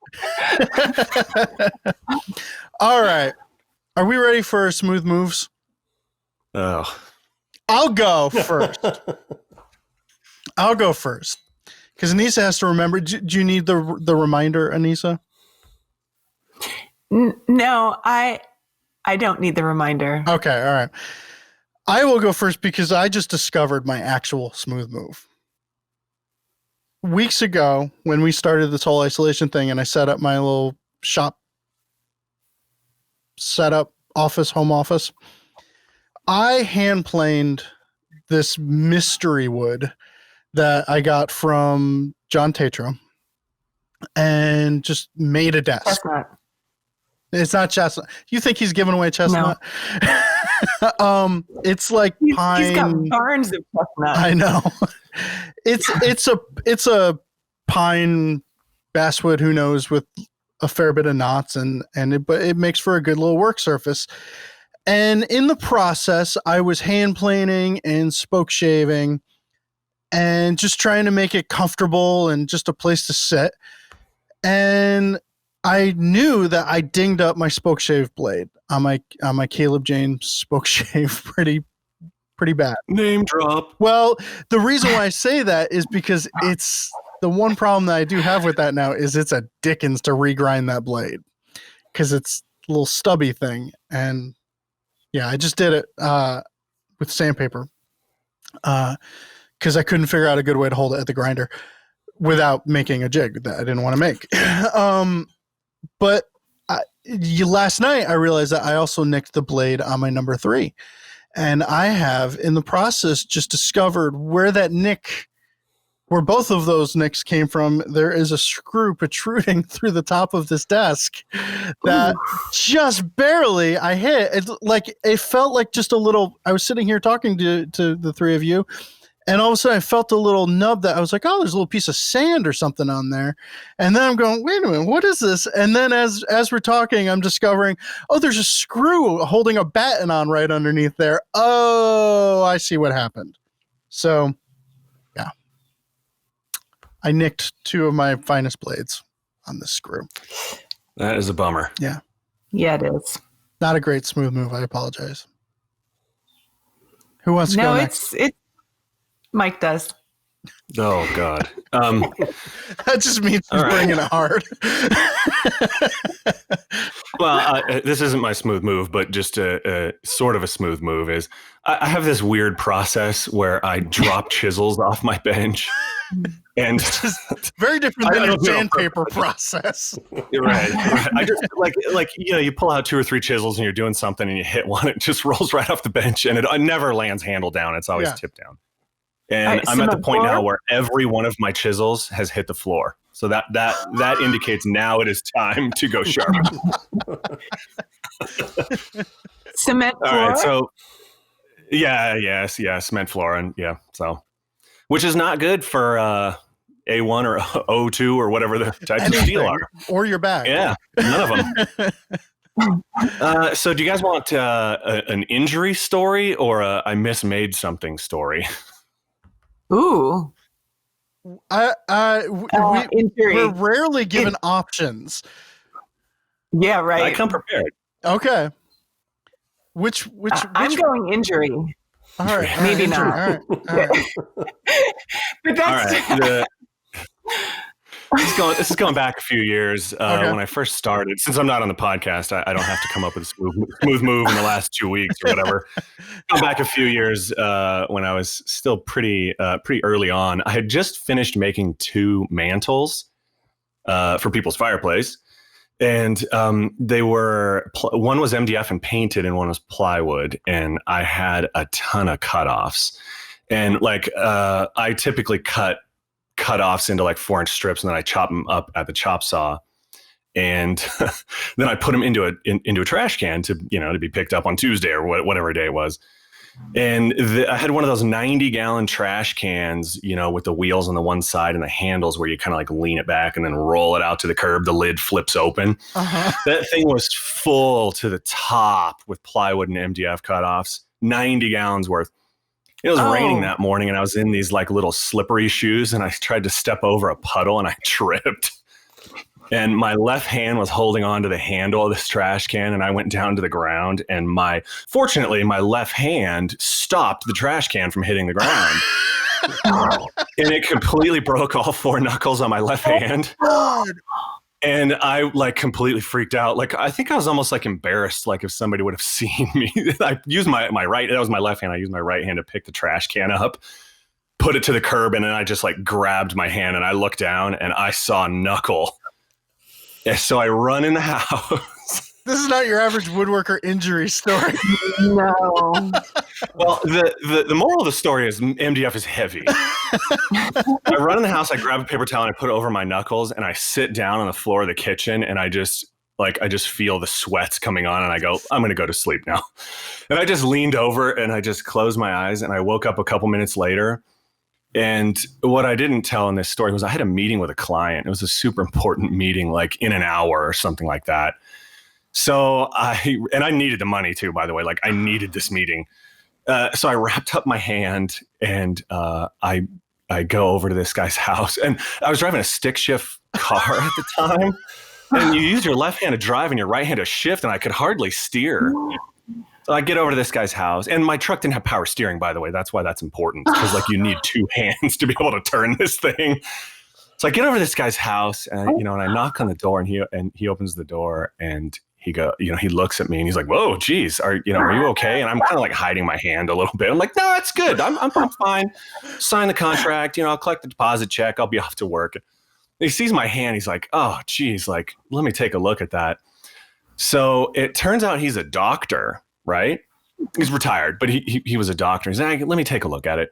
All right. Are we ready for smooth moves? Oh. I'll go first. Because Anissa has to remember. Do you need the reminder, Anissa? No, I don't need the reminder. Okay, all right. I will go first because I just discovered my actual smooth move. Weeks ago, when we started this whole isolation thing and I set up my little shop setup home office, I hand planed this mystery wood that I got from John Tatro and just made a desk. Chestnut. It's not chestnut. You think he's giving away chestnut? No. It's like pine. He's got barns of chestnut. I know. It's a pine basswood, who knows, with a fair bit of knots but it makes for a good little work surface. And in the process, I was hand planing and spoke shaving and just trying to make it comfortable and just a place to sit. And I knew that I dinged up my spoke shave blade on my Caleb James spoke shave pretty bad. Name drop. Well, the reason why I say that is because it's the one problem that I do have with that now is it's a dickens to regrind that blade because it's little stubby thing. And yeah, I just did it with sandpaper because I couldn't figure out a good way to hold it at the grinder without making a jig that I didn't want to make. But last night I realized that I also nicked the blade on my number 3. And I have, in the process, just discovered where both of those nicks came from. There is a screw protruding through the top of this desk that just barely I hit. It felt like just a little, I was sitting here talking to the three of you, and all of a sudden I felt a little nub that I was like, oh, there's a little piece of sand or something on there. And then I'm going, wait a minute, what is this? And then as we're talking, I'm discovering, oh, there's a screw holding a batten on right underneath there. Oh, I see what happened. So, yeah. I nicked 2 of my finest blades on this screw. That is a bummer. Yeah. Yeah, it is. Not a great smooth move. I apologize. Who wants to go next? No, it's Mike does. Oh, God. That just means he's bringing it hard. Well, this isn't my smooth move, but just a sort of a smooth move is I have this weird process where I drop chisels off my bench. And it's just very different than a sandpaper process. Right. I just like, you pull out 2 or 3 chisels and you're doing something and you hit one, it just rolls right off the bench and it never lands handle down. It's always tipped down. And I'm at the point now where every one of my chisels has hit the floor. So that indicates now it is time to go sharp. Cement floor? All right, so cement floor. And so, which is not good for A1 or O2 or whatever the types of steel are. Or your back. Yeah, none of them. So do you guys want an injury story or a I mismade something story? Ooh. We're rarely given options. Yeah, right. I come prepared. Okay. Which I'm going injury. All right. Maybe injury. not. All right. But that's all right. This is going back a few years when I first started. Since I'm not on the podcast, I don't have to come up with a smooth move in the last 2 weeks or whatever. Going back a few years when I was still pretty early on, I had just finished making 2 mantles for people's fireplace, and they were one was MDF and painted, and one was plywood, and I had a ton of cutoffs, and I typically cut offs into 4-inch strips, and then I chop them up at the chop saw, and then I put them into a trash can to be picked up on Tuesday or whatever day it was. And I had one of those 90-gallon trash cans, with the wheels on the one side and the handles where you kind of lean it back and then roll it out to the curb. The lid flips open. Uh-huh. That thing was full to the top with plywood and MDF cutoffs, 90 gallons worth. It was raining that morning, and I was in these little slippery shoes, and I tried to step over a puddle, and I tripped. And my left hand was holding on to the handle of this trash can, and I went down to the ground. And fortunately, my left hand stopped the trash can from hitting the ground. And it completely broke all 4 knuckles on my left hand. And I completely freaked out. I think I was almost embarrassed, if somebody would have seen me. I used my right, that was my left hand. I used my right hand to pick the trash can up, put it to the curb, and then I just grabbed my hand and I looked down and I saw a knuckle. And so I run in the house. This is not your average woodworker injury story. No. Well, the moral of the story is MDF is heavy. I run in the house, I grab a paper towel, and I put it over my knuckles, and I sit down on the floor of the kitchen, and I just feel the sweats coming on, and I go, I'm going to go to sleep now. And I just leaned over, and I just closed my eyes, and I woke up a couple minutes later. And what I didn't tell in this story was I had a meeting with a client. It was a super important meeting, in an hour or something like that. So I needed the money too, by the way, I needed this meeting. So I wrapped up my hand and I go over to this guy's house, and I was driving a stick shift car at the time, and you use your left hand to drive and your right hand to shift, and I could hardly steer. So I get over to this guy's house, and my truck didn't have power steering, by the way. That's why that's important, because you need 2 hands to be able to turn this thing. So I get over to this guy's house, and and I knock on the door, and he opens the door, and he looks at me and he's like, "Whoa, geez, are you okay?" And I'm kind of like hiding my hand a little bit. I'm like, "No, it's good. I'm fine. Sign the contract. I'll collect the deposit check. I'll be off to work." And he sees my hand. He's like, "Oh, geez, like let me take a look at that." So it turns out he's a doctor, right? He's retired, but he was a doctor. He's like, "Let me take a look at it."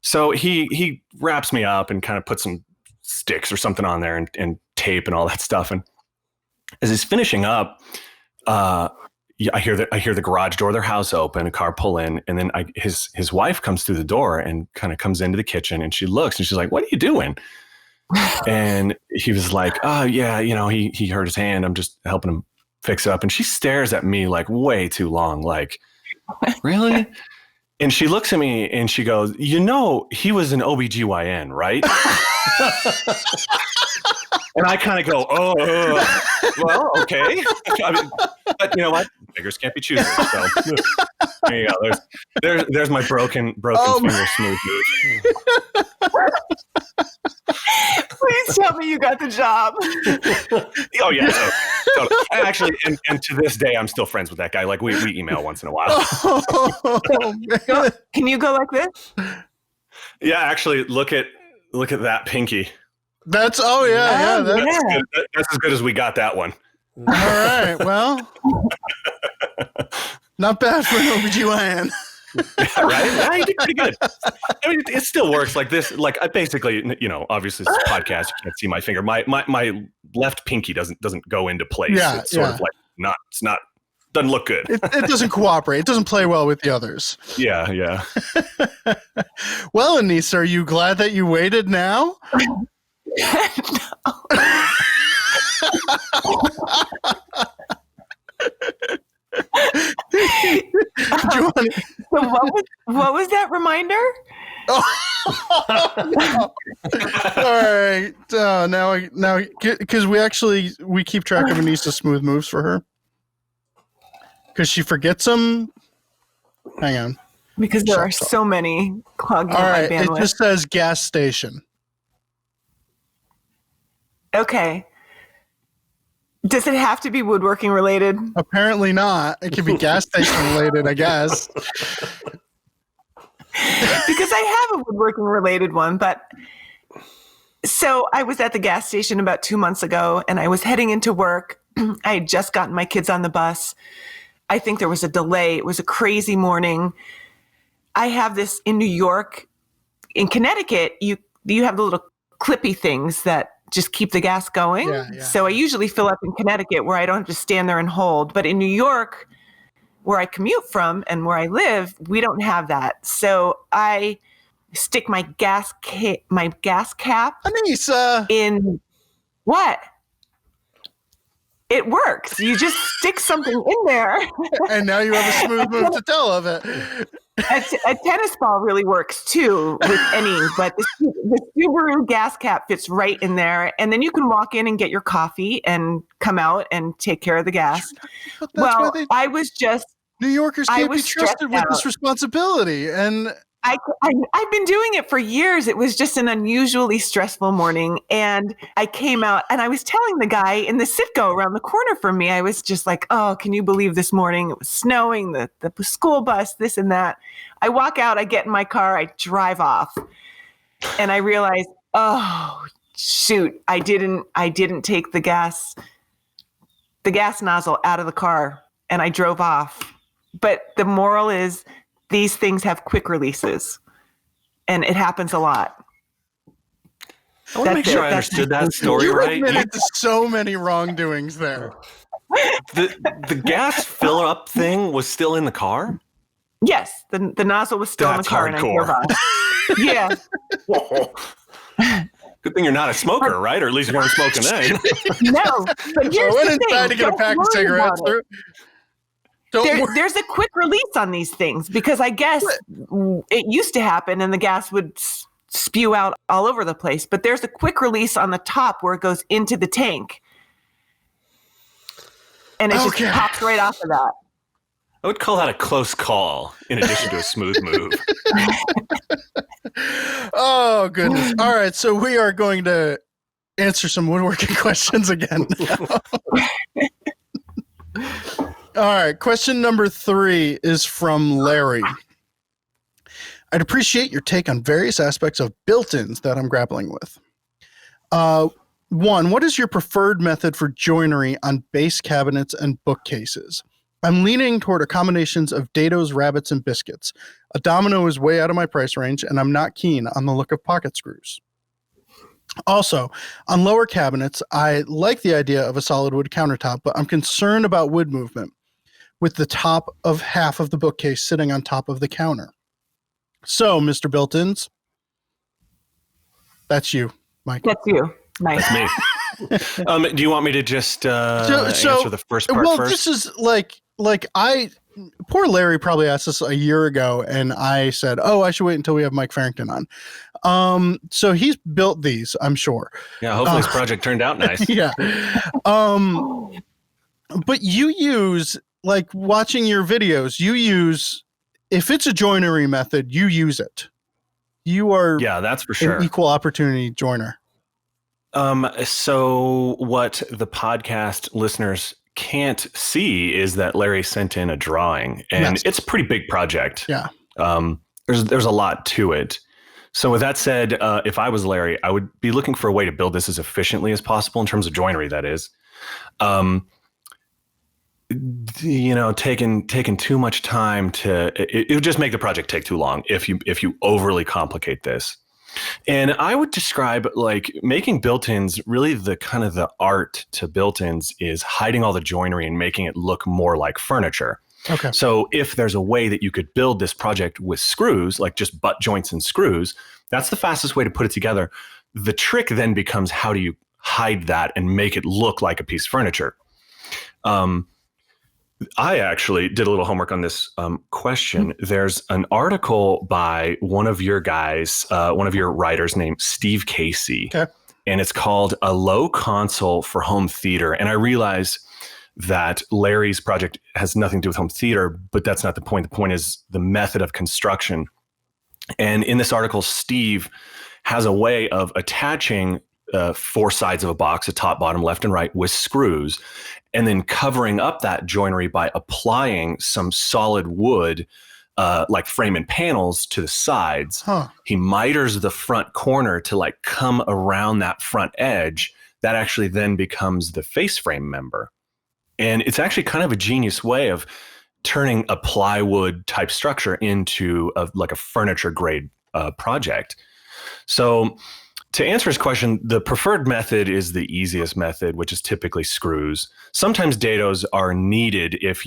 So he wraps me up and kind of puts some sticks or something on there and tape and all that stuff. And as he's finishing up, I hear the garage door of their house open, a car pull in, and then his wife comes through the door and kind of comes into the kitchen, and she looks and she's like, "What are you doing?" And he was like, "Oh yeah, he hurt his hand. I'm just helping him fix it up." And she stares at me like way too long, like, "Really?" And she looks at me and she goes, "He was an OBGYN, right?" And I kind of go, "Oh, well, okay." I mean, but you know what? Beggars can't be choosers. So there you go. There's my broken finger smooth move. Please tell me you got the job. Oh yeah, totally. Actually, and to this day, I'm still friends with that guy. Like we email once in a while. Oh, man. Can you go like this? Yeah, actually, look at that pinky. That's That's as good as we got that one. All right. Well, not bad for an OBGYN. Yeah, right? Yeah, you did pretty good. I mean, it still works like this. Like I basically, obviously this is a podcast. You can't see my finger. My left pinky doesn't go into place. Yeah, it's sort of like doesn't look good. It doesn't cooperate. It doesn't play well with the others. Yeah. Well, Anissa, are you glad that you waited now? What was that reminder? All right. Now, because we keep track of Anissa's smooth moves for her, because she forgets them. Hang on. Because there are so many clogging up my bandwidth. It just says gas station. Okay. Does it have to be woodworking related? Apparently not. It could be gas station related, I guess. Because I have a woodworking related one, but so I was at the gas station about 2 months ago and I was heading into work. I had just gotten my kids on the bus. I think there was a delay. It was a crazy morning. I have this in New York. In Connecticut, you have the little clippy things that just keep the gas going. Yeah. So I usually fill up in Connecticut where I don't have to stand there and hold. But in New York, where I commute from and where I live, we don't have that. So I stick my gas cap Anissa. in what? It works. You just stick something in there. And now you have a smooth move to tell of it. A tennis ball really works too with any, but the Subaru gas cap fits right in there. And then you can walk in and get your coffee and come out and take care of the gas. Well, New Yorkers can't be trusted with this responsibility. And I've been doing it for years. It was just an unusually stressful morning. And I came out and I was telling the guy in the Citgo around the corner from me, I was just like, "Oh, can you believe this morning? It was snowing, the school bus, this and that." I walk out, I get in my car, I drive off. And I realize, oh, shoot, I didn't take the gas nozzle out of the car and I drove off. But the moral is, these things have quick releases, and it happens a lot. I want to make sure I understood that story right. You admitted to so many wrongdoings there. The gas fill up thing was still in the car? Yes, the nozzle was still in the car. Hardcore. And yeah. Good thing you're not a smoker, right? Or at least you weren't smoking then. No, but here's I went the inside thing. to get a pack of cigarettes. There's a quick release on these things because I guess it used to happen and the gas would spew out all over the place. But there's a quick release on the top where it goes into the tank. And it just pops right off of that. I would call that a close call in addition to a smooth move. Oh, goodness. All right. So we are going to answer some woodworking questions again. All right. Question number 3 is from Larry. I'd appreciate your take on various aspects of built-ins that I'm grappling with. 1, what is your preferred method for joinery on base cabinets and bookcases? I'm leaning toward accommodations of dados, rabbets, and biscuits. A domino is way out of my price range, and I'm not keen on the look of pocket screws. Also, on lower cabinets, I like the idea of a solid wood countertop, but I'm concerned about wood movement with the top of half of the bookcase sitting on top of the counter. So, Mr. Built-ins, that's you, Mike. That's you, Mike. That's me. Do you want me to just answer the first part first? Well, this is like poor Larry probably asked us a year ago, and I said, "Oh, I should wait until we have Mike Farrington on." So he's built these, I'm sure. Yeah, hopefully his project turned out nice. Yeah. But you use, like, watching your videos, if it's a joinery method, you use it. You are that's for sure. An equal opportunity joiner. So what the podcast listeners can't see is that Larry sent in a drawing, and it's a pretty big project. Yeah. There's a lot to it. So with that said, if I was Larry, I would be looking for a way to build this as efficiently as possible in terms of joinery, that is. Taking too much time it would just make the project take too long if you overly complicate this. And I would describe, like, making built-ins, really the kind of the art to built-ins is hiding all the joinery and making it look more like furniture. Okay. So if there's a way that you could build this project with screws, like just butt joints and screws, that's the fastest way to put it together. The trick then becomes, how do you hide that and make it look like a piece of furniture? I actually did a little homework on this question. There's an article by one of your guys, one of your writers named Steve Casey. Okay. And it's called A Low Console for Home Theater. And I realize that Larry's project has nothing to do with home theater, but that's not the point. The point is the method of construction. And in this article, Steve has a way of attaching 4 sides of a box, a top, bottom, left, and right, with screws, and then covering up that joinery by applying some solid wood, like frame and panels, to the sides. Huh. He miters the front corner to, like, come around that front edge. That actually then becomes the face frame member. And it's actually kind of a genius way of turning a plywood type structure into a furniture grade project. So to answer his question, the preferred method is the easiest method, which is typically screws. Sometimes dados are needed if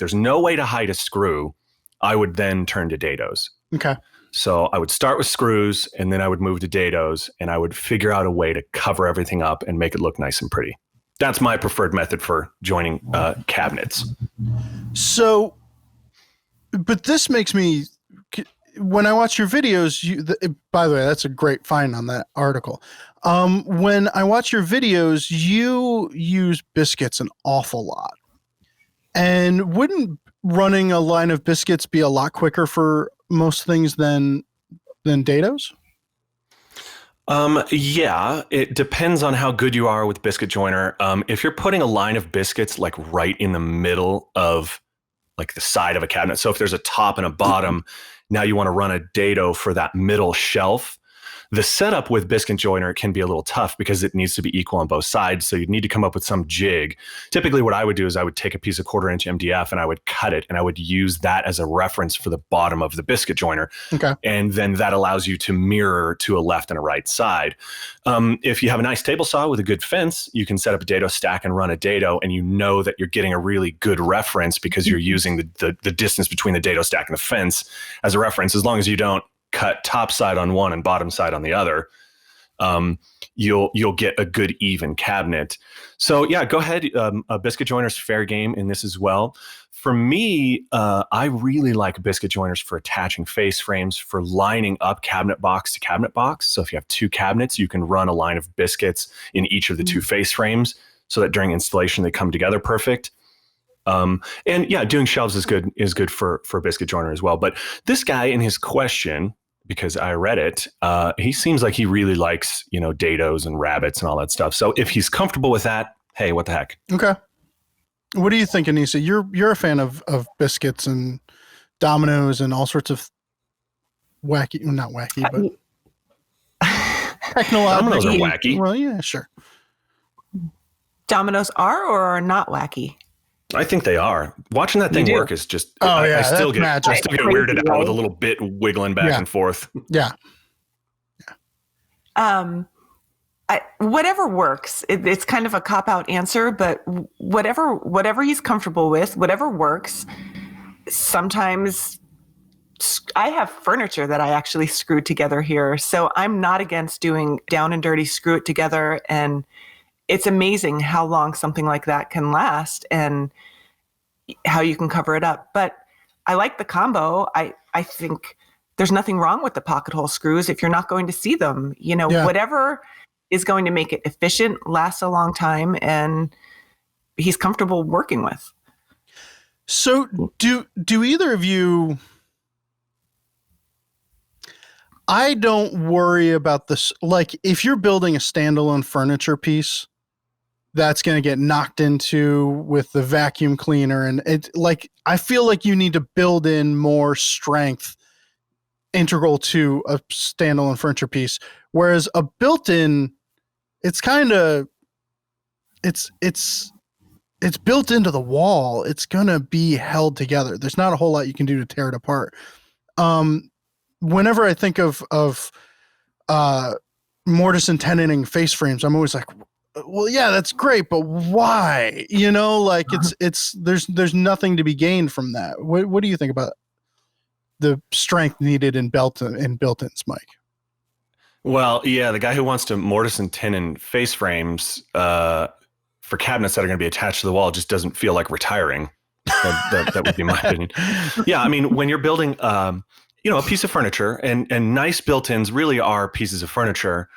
there's no way to hide a screw. I would then turn to dados. Okay. So I would start with screws, and then I would move to dados, and I would figure out a way to cover everything up and make it look nice and pretty. That's my preferred method for joining cabinets. So, but this makes me, when I watch your videos, by the way, that's a great find on that article. When I watch your videos, you use biscuits an awful lot. And wouldn't running a line of biscuits be a lot quicker for most things than dados? Yeah, it depends on how good you are with biscuit joiner. If you're putting a line of biscuits, like, right in the middle of, like, the side of a cabinet. So if there's a top and a bottom, now you want to run a dado for that middle shelf. The setup with biscuit joiner can be a little tough because it needs to be equal on both sides. So you'd need to come up with some jig. Typically what I would do is I would take a piece of 1/4 inch MDF and I would cut it, and I would use that as a reference for the bottom of the biscuit joiner. Okay. And then that allows you to mirror to a left and a right side. If you have a nice table saw with a good fence, you can set up a dado stack and run a dado, and you know that you're getting a really good reference because you're using the distance between the dado stack and the fence as a reference. As long as you don't cut top side on one and bottom side on the other, you'll get a good even cabinet. So yeah, go ahead. A biscuit joiner's fair game in this as well. For me, I really like biscuit joiners for attaching face frames, for lining up cabinet box to cabinet box. So if you have 2 cabinets, you can run a line of biscuits in each of the 2 face frames so that during installation they come together perfect. And yeah, doing shelves is good for biscuit joiner as well. But this guy, in his question, because I read it, he seems like he really likes, dados and rabbits and all that stuff. So if he's comfortable with that, hey, what the heck? Okay. What do you think, Anissa? You're a fan of biscuits and Dominoes and all sorts of wacky, not wacky, but technological. Dominoes are wacky. Well, yeah, sure. Dominoes are or are not wacky? I think they are. Watching that thing work is just. Oh, I still that's magic. I still get weirded out with a little bit wiggling back and forth. Yeah. Whatever works. It's kind of a cop-out answer, but whatever he's comfortable with, whatever works. Sometimes I have furniture that I actually screwed together here, so I'm not against doing down and dirty, screw it together, and it's amazing how long something like that can last and how you can cover it up. But I like the combo. I think there's nothing wrong with the pocket hole screws if you're not going to see them. Whatever is going to make it efficient, lasts a long time, and he's comfortable working with. So do either of you... I don't worry about this. Like, if you're building a standalone furniture piece, that's going to get knocked into with the vacuum cleaner. And I feel like you need to build in more strength integral to a standalone furniture piece. Whereas a built-in, it's kind of, it's built into the wall. It's going to be held together. There's not a whole lot you can do to tear it apart. Whenever I think of mortise and tenoning face frames, I'm always like, well, yeah, that's great, but why? There's nothing to be gained from that. What do you think about the strength needed in built-ins, Mike? Well, yeah, the guy who wants to mortise and tenon face frames for cabinets that are going to be attached to the wall just doesn't feel like retiring. That would be my opinion. Yeah, I mean, when you're building a piece of furniture, and nice built-ins really are pieces of furniture.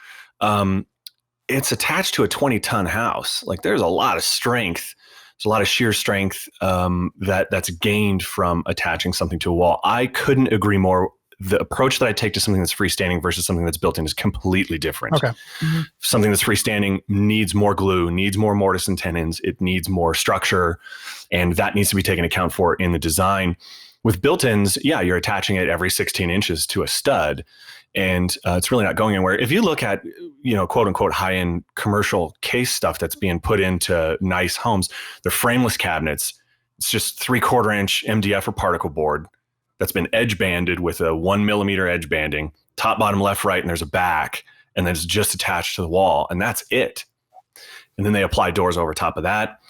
It's attached to a 20-ton house. Like, there's a lot of strength. There's a lot of shear strength that's gained from attaching something to a wall. I couldn't agree more. The approach that I take to something that's freestanding versus something that's built in is completely different. Okay. Mm-hmm. Something that's freestanding needs more glue, needs more mortise and tenons. It needs more structure, and that needs to be taken account for in the design. With built-ins, yeah, you're attaching it every 16 inches to a stud, and it's really not going anywhere. If you look at, quote unquote, high-end commercial case stuff that's being put into nice homes, they're frameless cabinets. It's just 3/4 inch MDF or particle board that's been edge banded with a 1 millimeter edge banding, top, bottom, left, right, and there's a back, and then it's just attached to the wall, and that's it. And then they apply doors over top of that.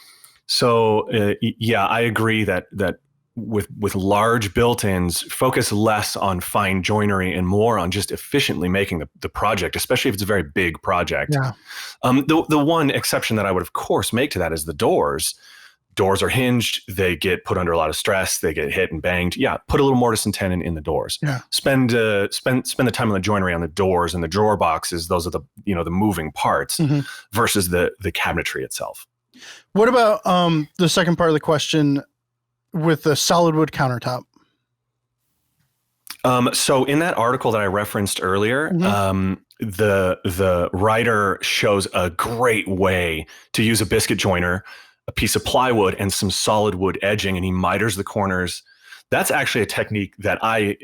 So yeah, I agree that with large built-ins, focus less on fine joinery and more on just efficiently making the project, especially if it's a very big project. Yeah. The one exception that I would, of course, make to that is the doors. Doors are hinged. They get put under a lot of stress. They get hit and banged. Yeah, put a little mortise and tenon in the doors. Yeah. Spend the time on the joinery on the doors and the drawer boxes. Those are the moving parts versus the cabinetry itself. What about the second part of the question with the solid wood countertop? So in that article that I referenced earlier, the writer shows a great way to use a biscuit joiner, a piece of plywood, and some solid wood edging, and he miters the corners. That's actually a technique that I,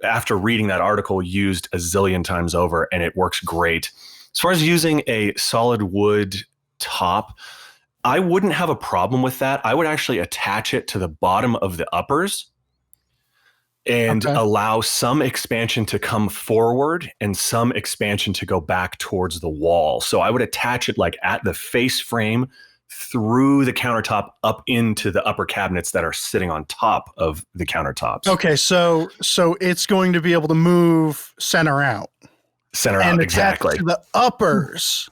after reading that article, used a zillion times over, and it works great. As far as using a solid wood top, I wouldn't have a problem with that. I would actually attach it to the bottom of the uppers and allow some expansion to come forward and some expansion to go back towards the wall. So I would attach it like at the face frame through the countertop up into the upper cabinets that are sitting on top of the countertops. Okay, so it's going to be able to move center out. Center out, exactly. To the uppers.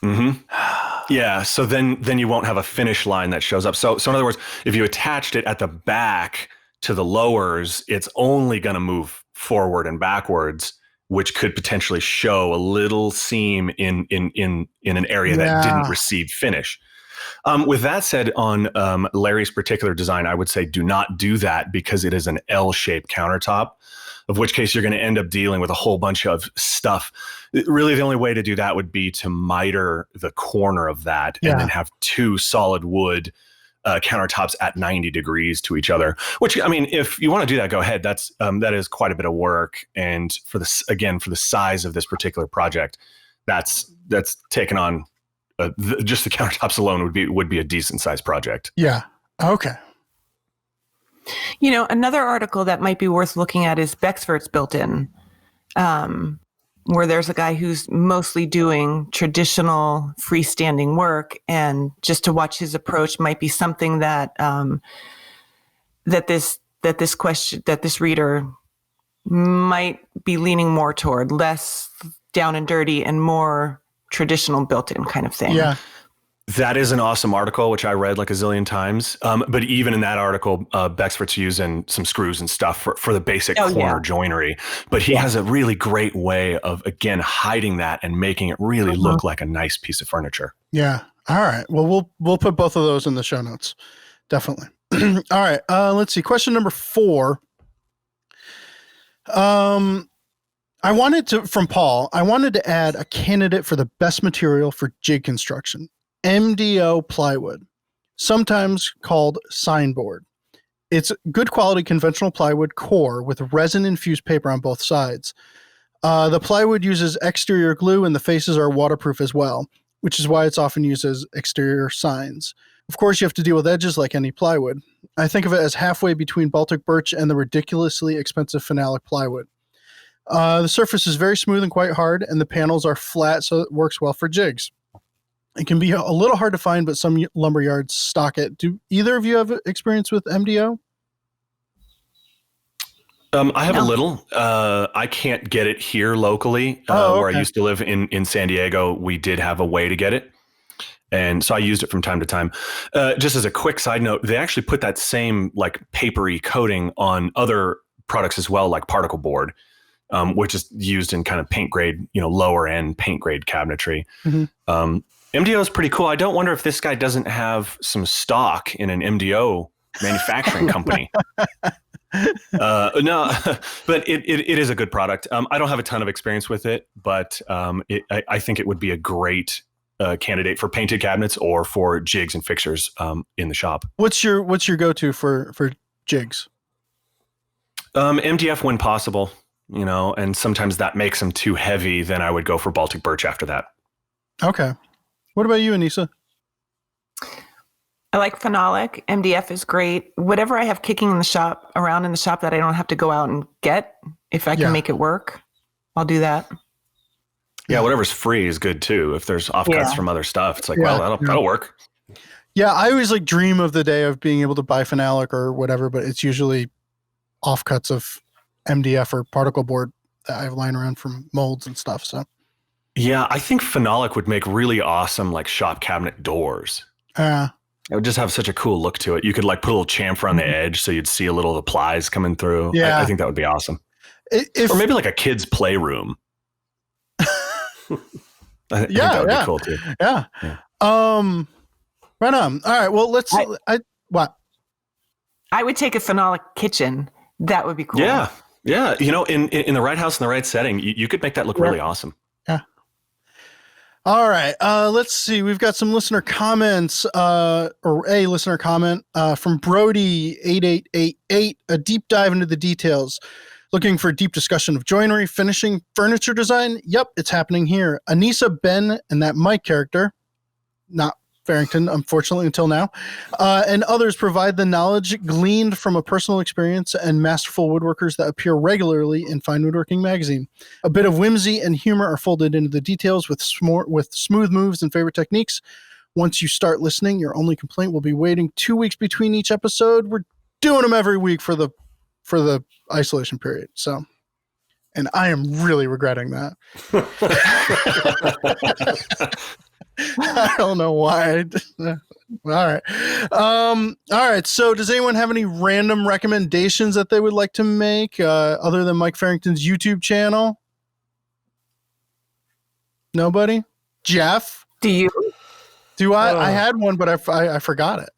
Mm-hmm. Yeah, so then you won't have a finish line that shows up. So in other words, if you attached it at the back to the lowers, it's only going to move forward and backwards, which could potentially show a little seam in an area that didn't receive finish. With that said, on Larry's particular design, I would say do not do that because it is an L-shaped countertop, of which case you're going to end up dealing with a whole bunch of stuff. Really, the only way to do that would be to miter the corner of that and then have two solid wood countertops at 90 degrees to each other, which, I mean, if you want to do that, go ahead. That is quite a bit of work. And for the size of this particular project, that's taken on just the countertops alone would be a decent sized project. Yeah. Okay. Another article that might be worth looking at is Bexpert's built-in, where there's a guy who's mostly doing traditional freestanding work, and just to watch his approach might be something that this reader might be leaning more toward, less down and dirty and more traditional built-in kind of thing. Yeah. That is an awesome article, which I read like a zillion times. But even in that article, Bexpert's using some screws and stuff for the basic corner joinery. But he has a really great way of, again, hiding that and making it really look like a nice piece of furniture. Yeah. All right. Well, we'll put both of those in the show notes. Definitely. All right. Let's see. Question number 4. From Paul, I wanted to add a candidate for the best material for jig construction. MDO plywood, sometimes called signboard. It's good quality conventional plywood core with resin-infused paper on both sides. The plywood uses exterior glue and the faces are waterproof as well, which is why it's often used as exterior signs. Of course, you have to deal with edges like any plywood. I think of it as halfway between Baltic birch and the ridiculously expensive phenolic plywood. The surface is very smooth and quite hard, and the panels are flat, so it works well for jigs. It can be a little hard to find, but some lumber yards stock it. Do either of you have experience with MDO? I have a little. I can't get it here locally. Where I used to live in San Diego, we did have a way to get it. And so I used it from time to time. Just as a quick side note, they actually put that same like papery coating on other products as well, like particle board, which is used in kind of paint grade, lower end paint grade cabinetry. Mm-hmm. MDO is pretty cool. I don't wonder if this guy doesn't have some stock in an MDO manufacturing company. No, but it is a good product. I don't have a ton of experience with it, but I think it would be a great candidate for painted cabinets or for jigs and fixtures in the shop. What's your go-to for jigs? MDF when possible, and sometimes that makes them too heavy. Then I would go for Baltic birch after that. Okay. What about you, Anissa? I like phenolic. MDF is great. Whatever I have kicking around in the shop that I don't have to go out and get, if I can make it work, I'll do that. Yeah, whatever's free is good too. If there's offcuts from other stuff, it's like, that'll work. Yeah, I always dream of the day of being able to buy phenolic or whatever, but it's usually offcuts of MDF or particle board that I have lying around from molds and stuff. So. Yeah, I think phenolic would make really awesome like shop cabinet doors. It would just have such a cool look to it. You could put a little chamfer on the edge so you'd see a little of the plies coming through. Yeah. I think that would be awesome. Or maybe like a kid's playroom. I think that would be cool too. Yeah. Right on. All right. Well, what? I would take a phenolic kitchen. That would be cool. Yeah. Yeah. In the right house, in the right setting, you could make that look really awesome. Yeah. All right. Let's see. We've got some listener comments, or a listener comment from Brody8888, a deep dive into the details. Looking for a deep discussion of joinery, finishing, furniture design? Yep, it's happening here. Anissa, Ben, and that Mike character, not Farrington, unfortunately, until now, and others provide the knowledge gleaned from a personal experience and masterful woodworkers that appear regularly in Fine Woodworking magazine. A bit of whimsy and humor are folded into the details with smooth moves and favorite techniques. Once you start listening, your only complaint will be waiting 2 weeks between each episode. We're doing them every week for the isolation period. So, and I am really regretting that. I don't know why. All right. All right. So does anyone have any random recommendations that they would like to make other than Mike Farrington's YouTube channel? Nobody? Jeff? Do you? Do I? I had one, but I forgot it.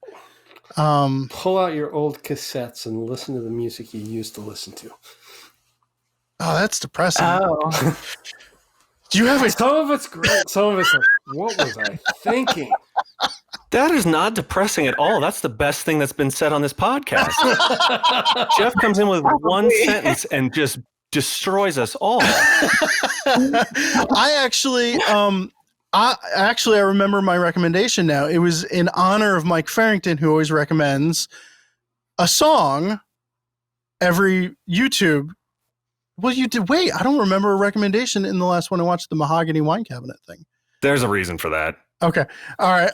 Pull out your old cassettes and listen to the music you used to listen to. Oh, that's depressing. Oh. Do you have Some of it's great. Some of it's like, what was I thinking? That is not depressing at all. That's the best thing that's been said on this podcast. Jeff comes in with one sentence and just destroys us all. I remember my recommendation now. It was in honor of Mike Farrington, who always recommends a song every YouTube. Well, you did. Wait, I don't remember a recommendation in the last one I watched, the Mahogany Wine Cabinet thing. There's a reason for that. Okay. All right.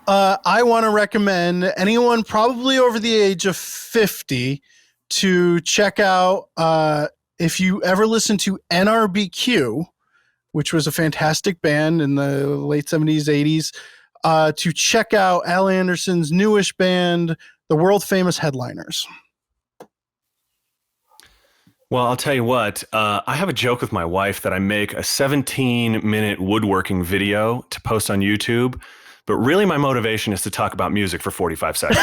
I want to recommend anyone probably over the age of 50 to check out, if you ever listen to NRBQ, which was a fantastic band in the late 70s, 80s, to check out Al Anderson's newish band, the world famous Headliners. Well, I'll tell you what, I have a joke with my wife that I make a 17-minute woodworking video to post on YouTube, but really my motivation is to talk about music for 45 seconds.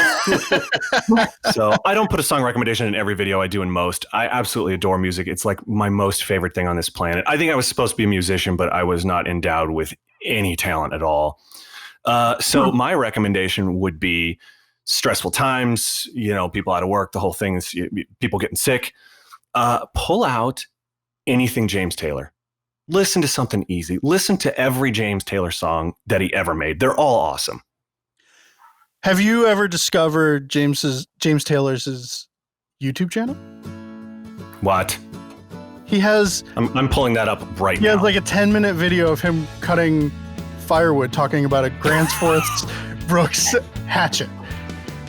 So I don't put a song recommendation in every video. I do in most. I absolutely adore music. It's like my most favorite thing on this planet. I think I was supposed to be a musician, but I was not endowed with any talent at all. So my recommendation would be stressful times, people out of work, the whole thing is people getting sick. Pull out anything James Taylor. Listen to something easy. Listen to every James Taylor song that he ever made. They're all awesome. Have you ever discovered James Taylor's YouTube channel? What? He has... I'm pulling that up right now. He has like a 10-minute video of him cutting firewood, talking about a Grants Forest Brooks hatchet.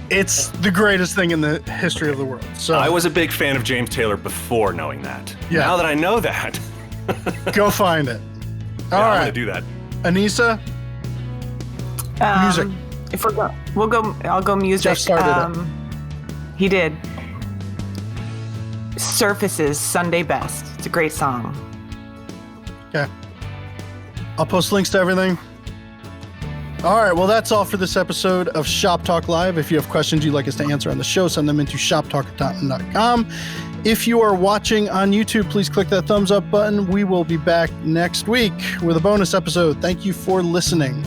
It's the greatest thing in the history of the world. So I was a big fan of James Taylor before knowing that. Yeah. Now that I know that, go find it. All right, right, I'm gonna do that. Anissa, music. If we'll go. I'll go music. Jeff started it. He did. Surfaces, Sunday Best. It's a great song. Okay. I'll post links to everything. All right, well, that's all for this episode of Shop Talk Live. If you have questions you'd like us to answer on the show, send them into shoptalk@tottenham.com. If you are watching on YouTube, please click that thumbs up button. We will be back next week with a bonus episode. Thank you for listening.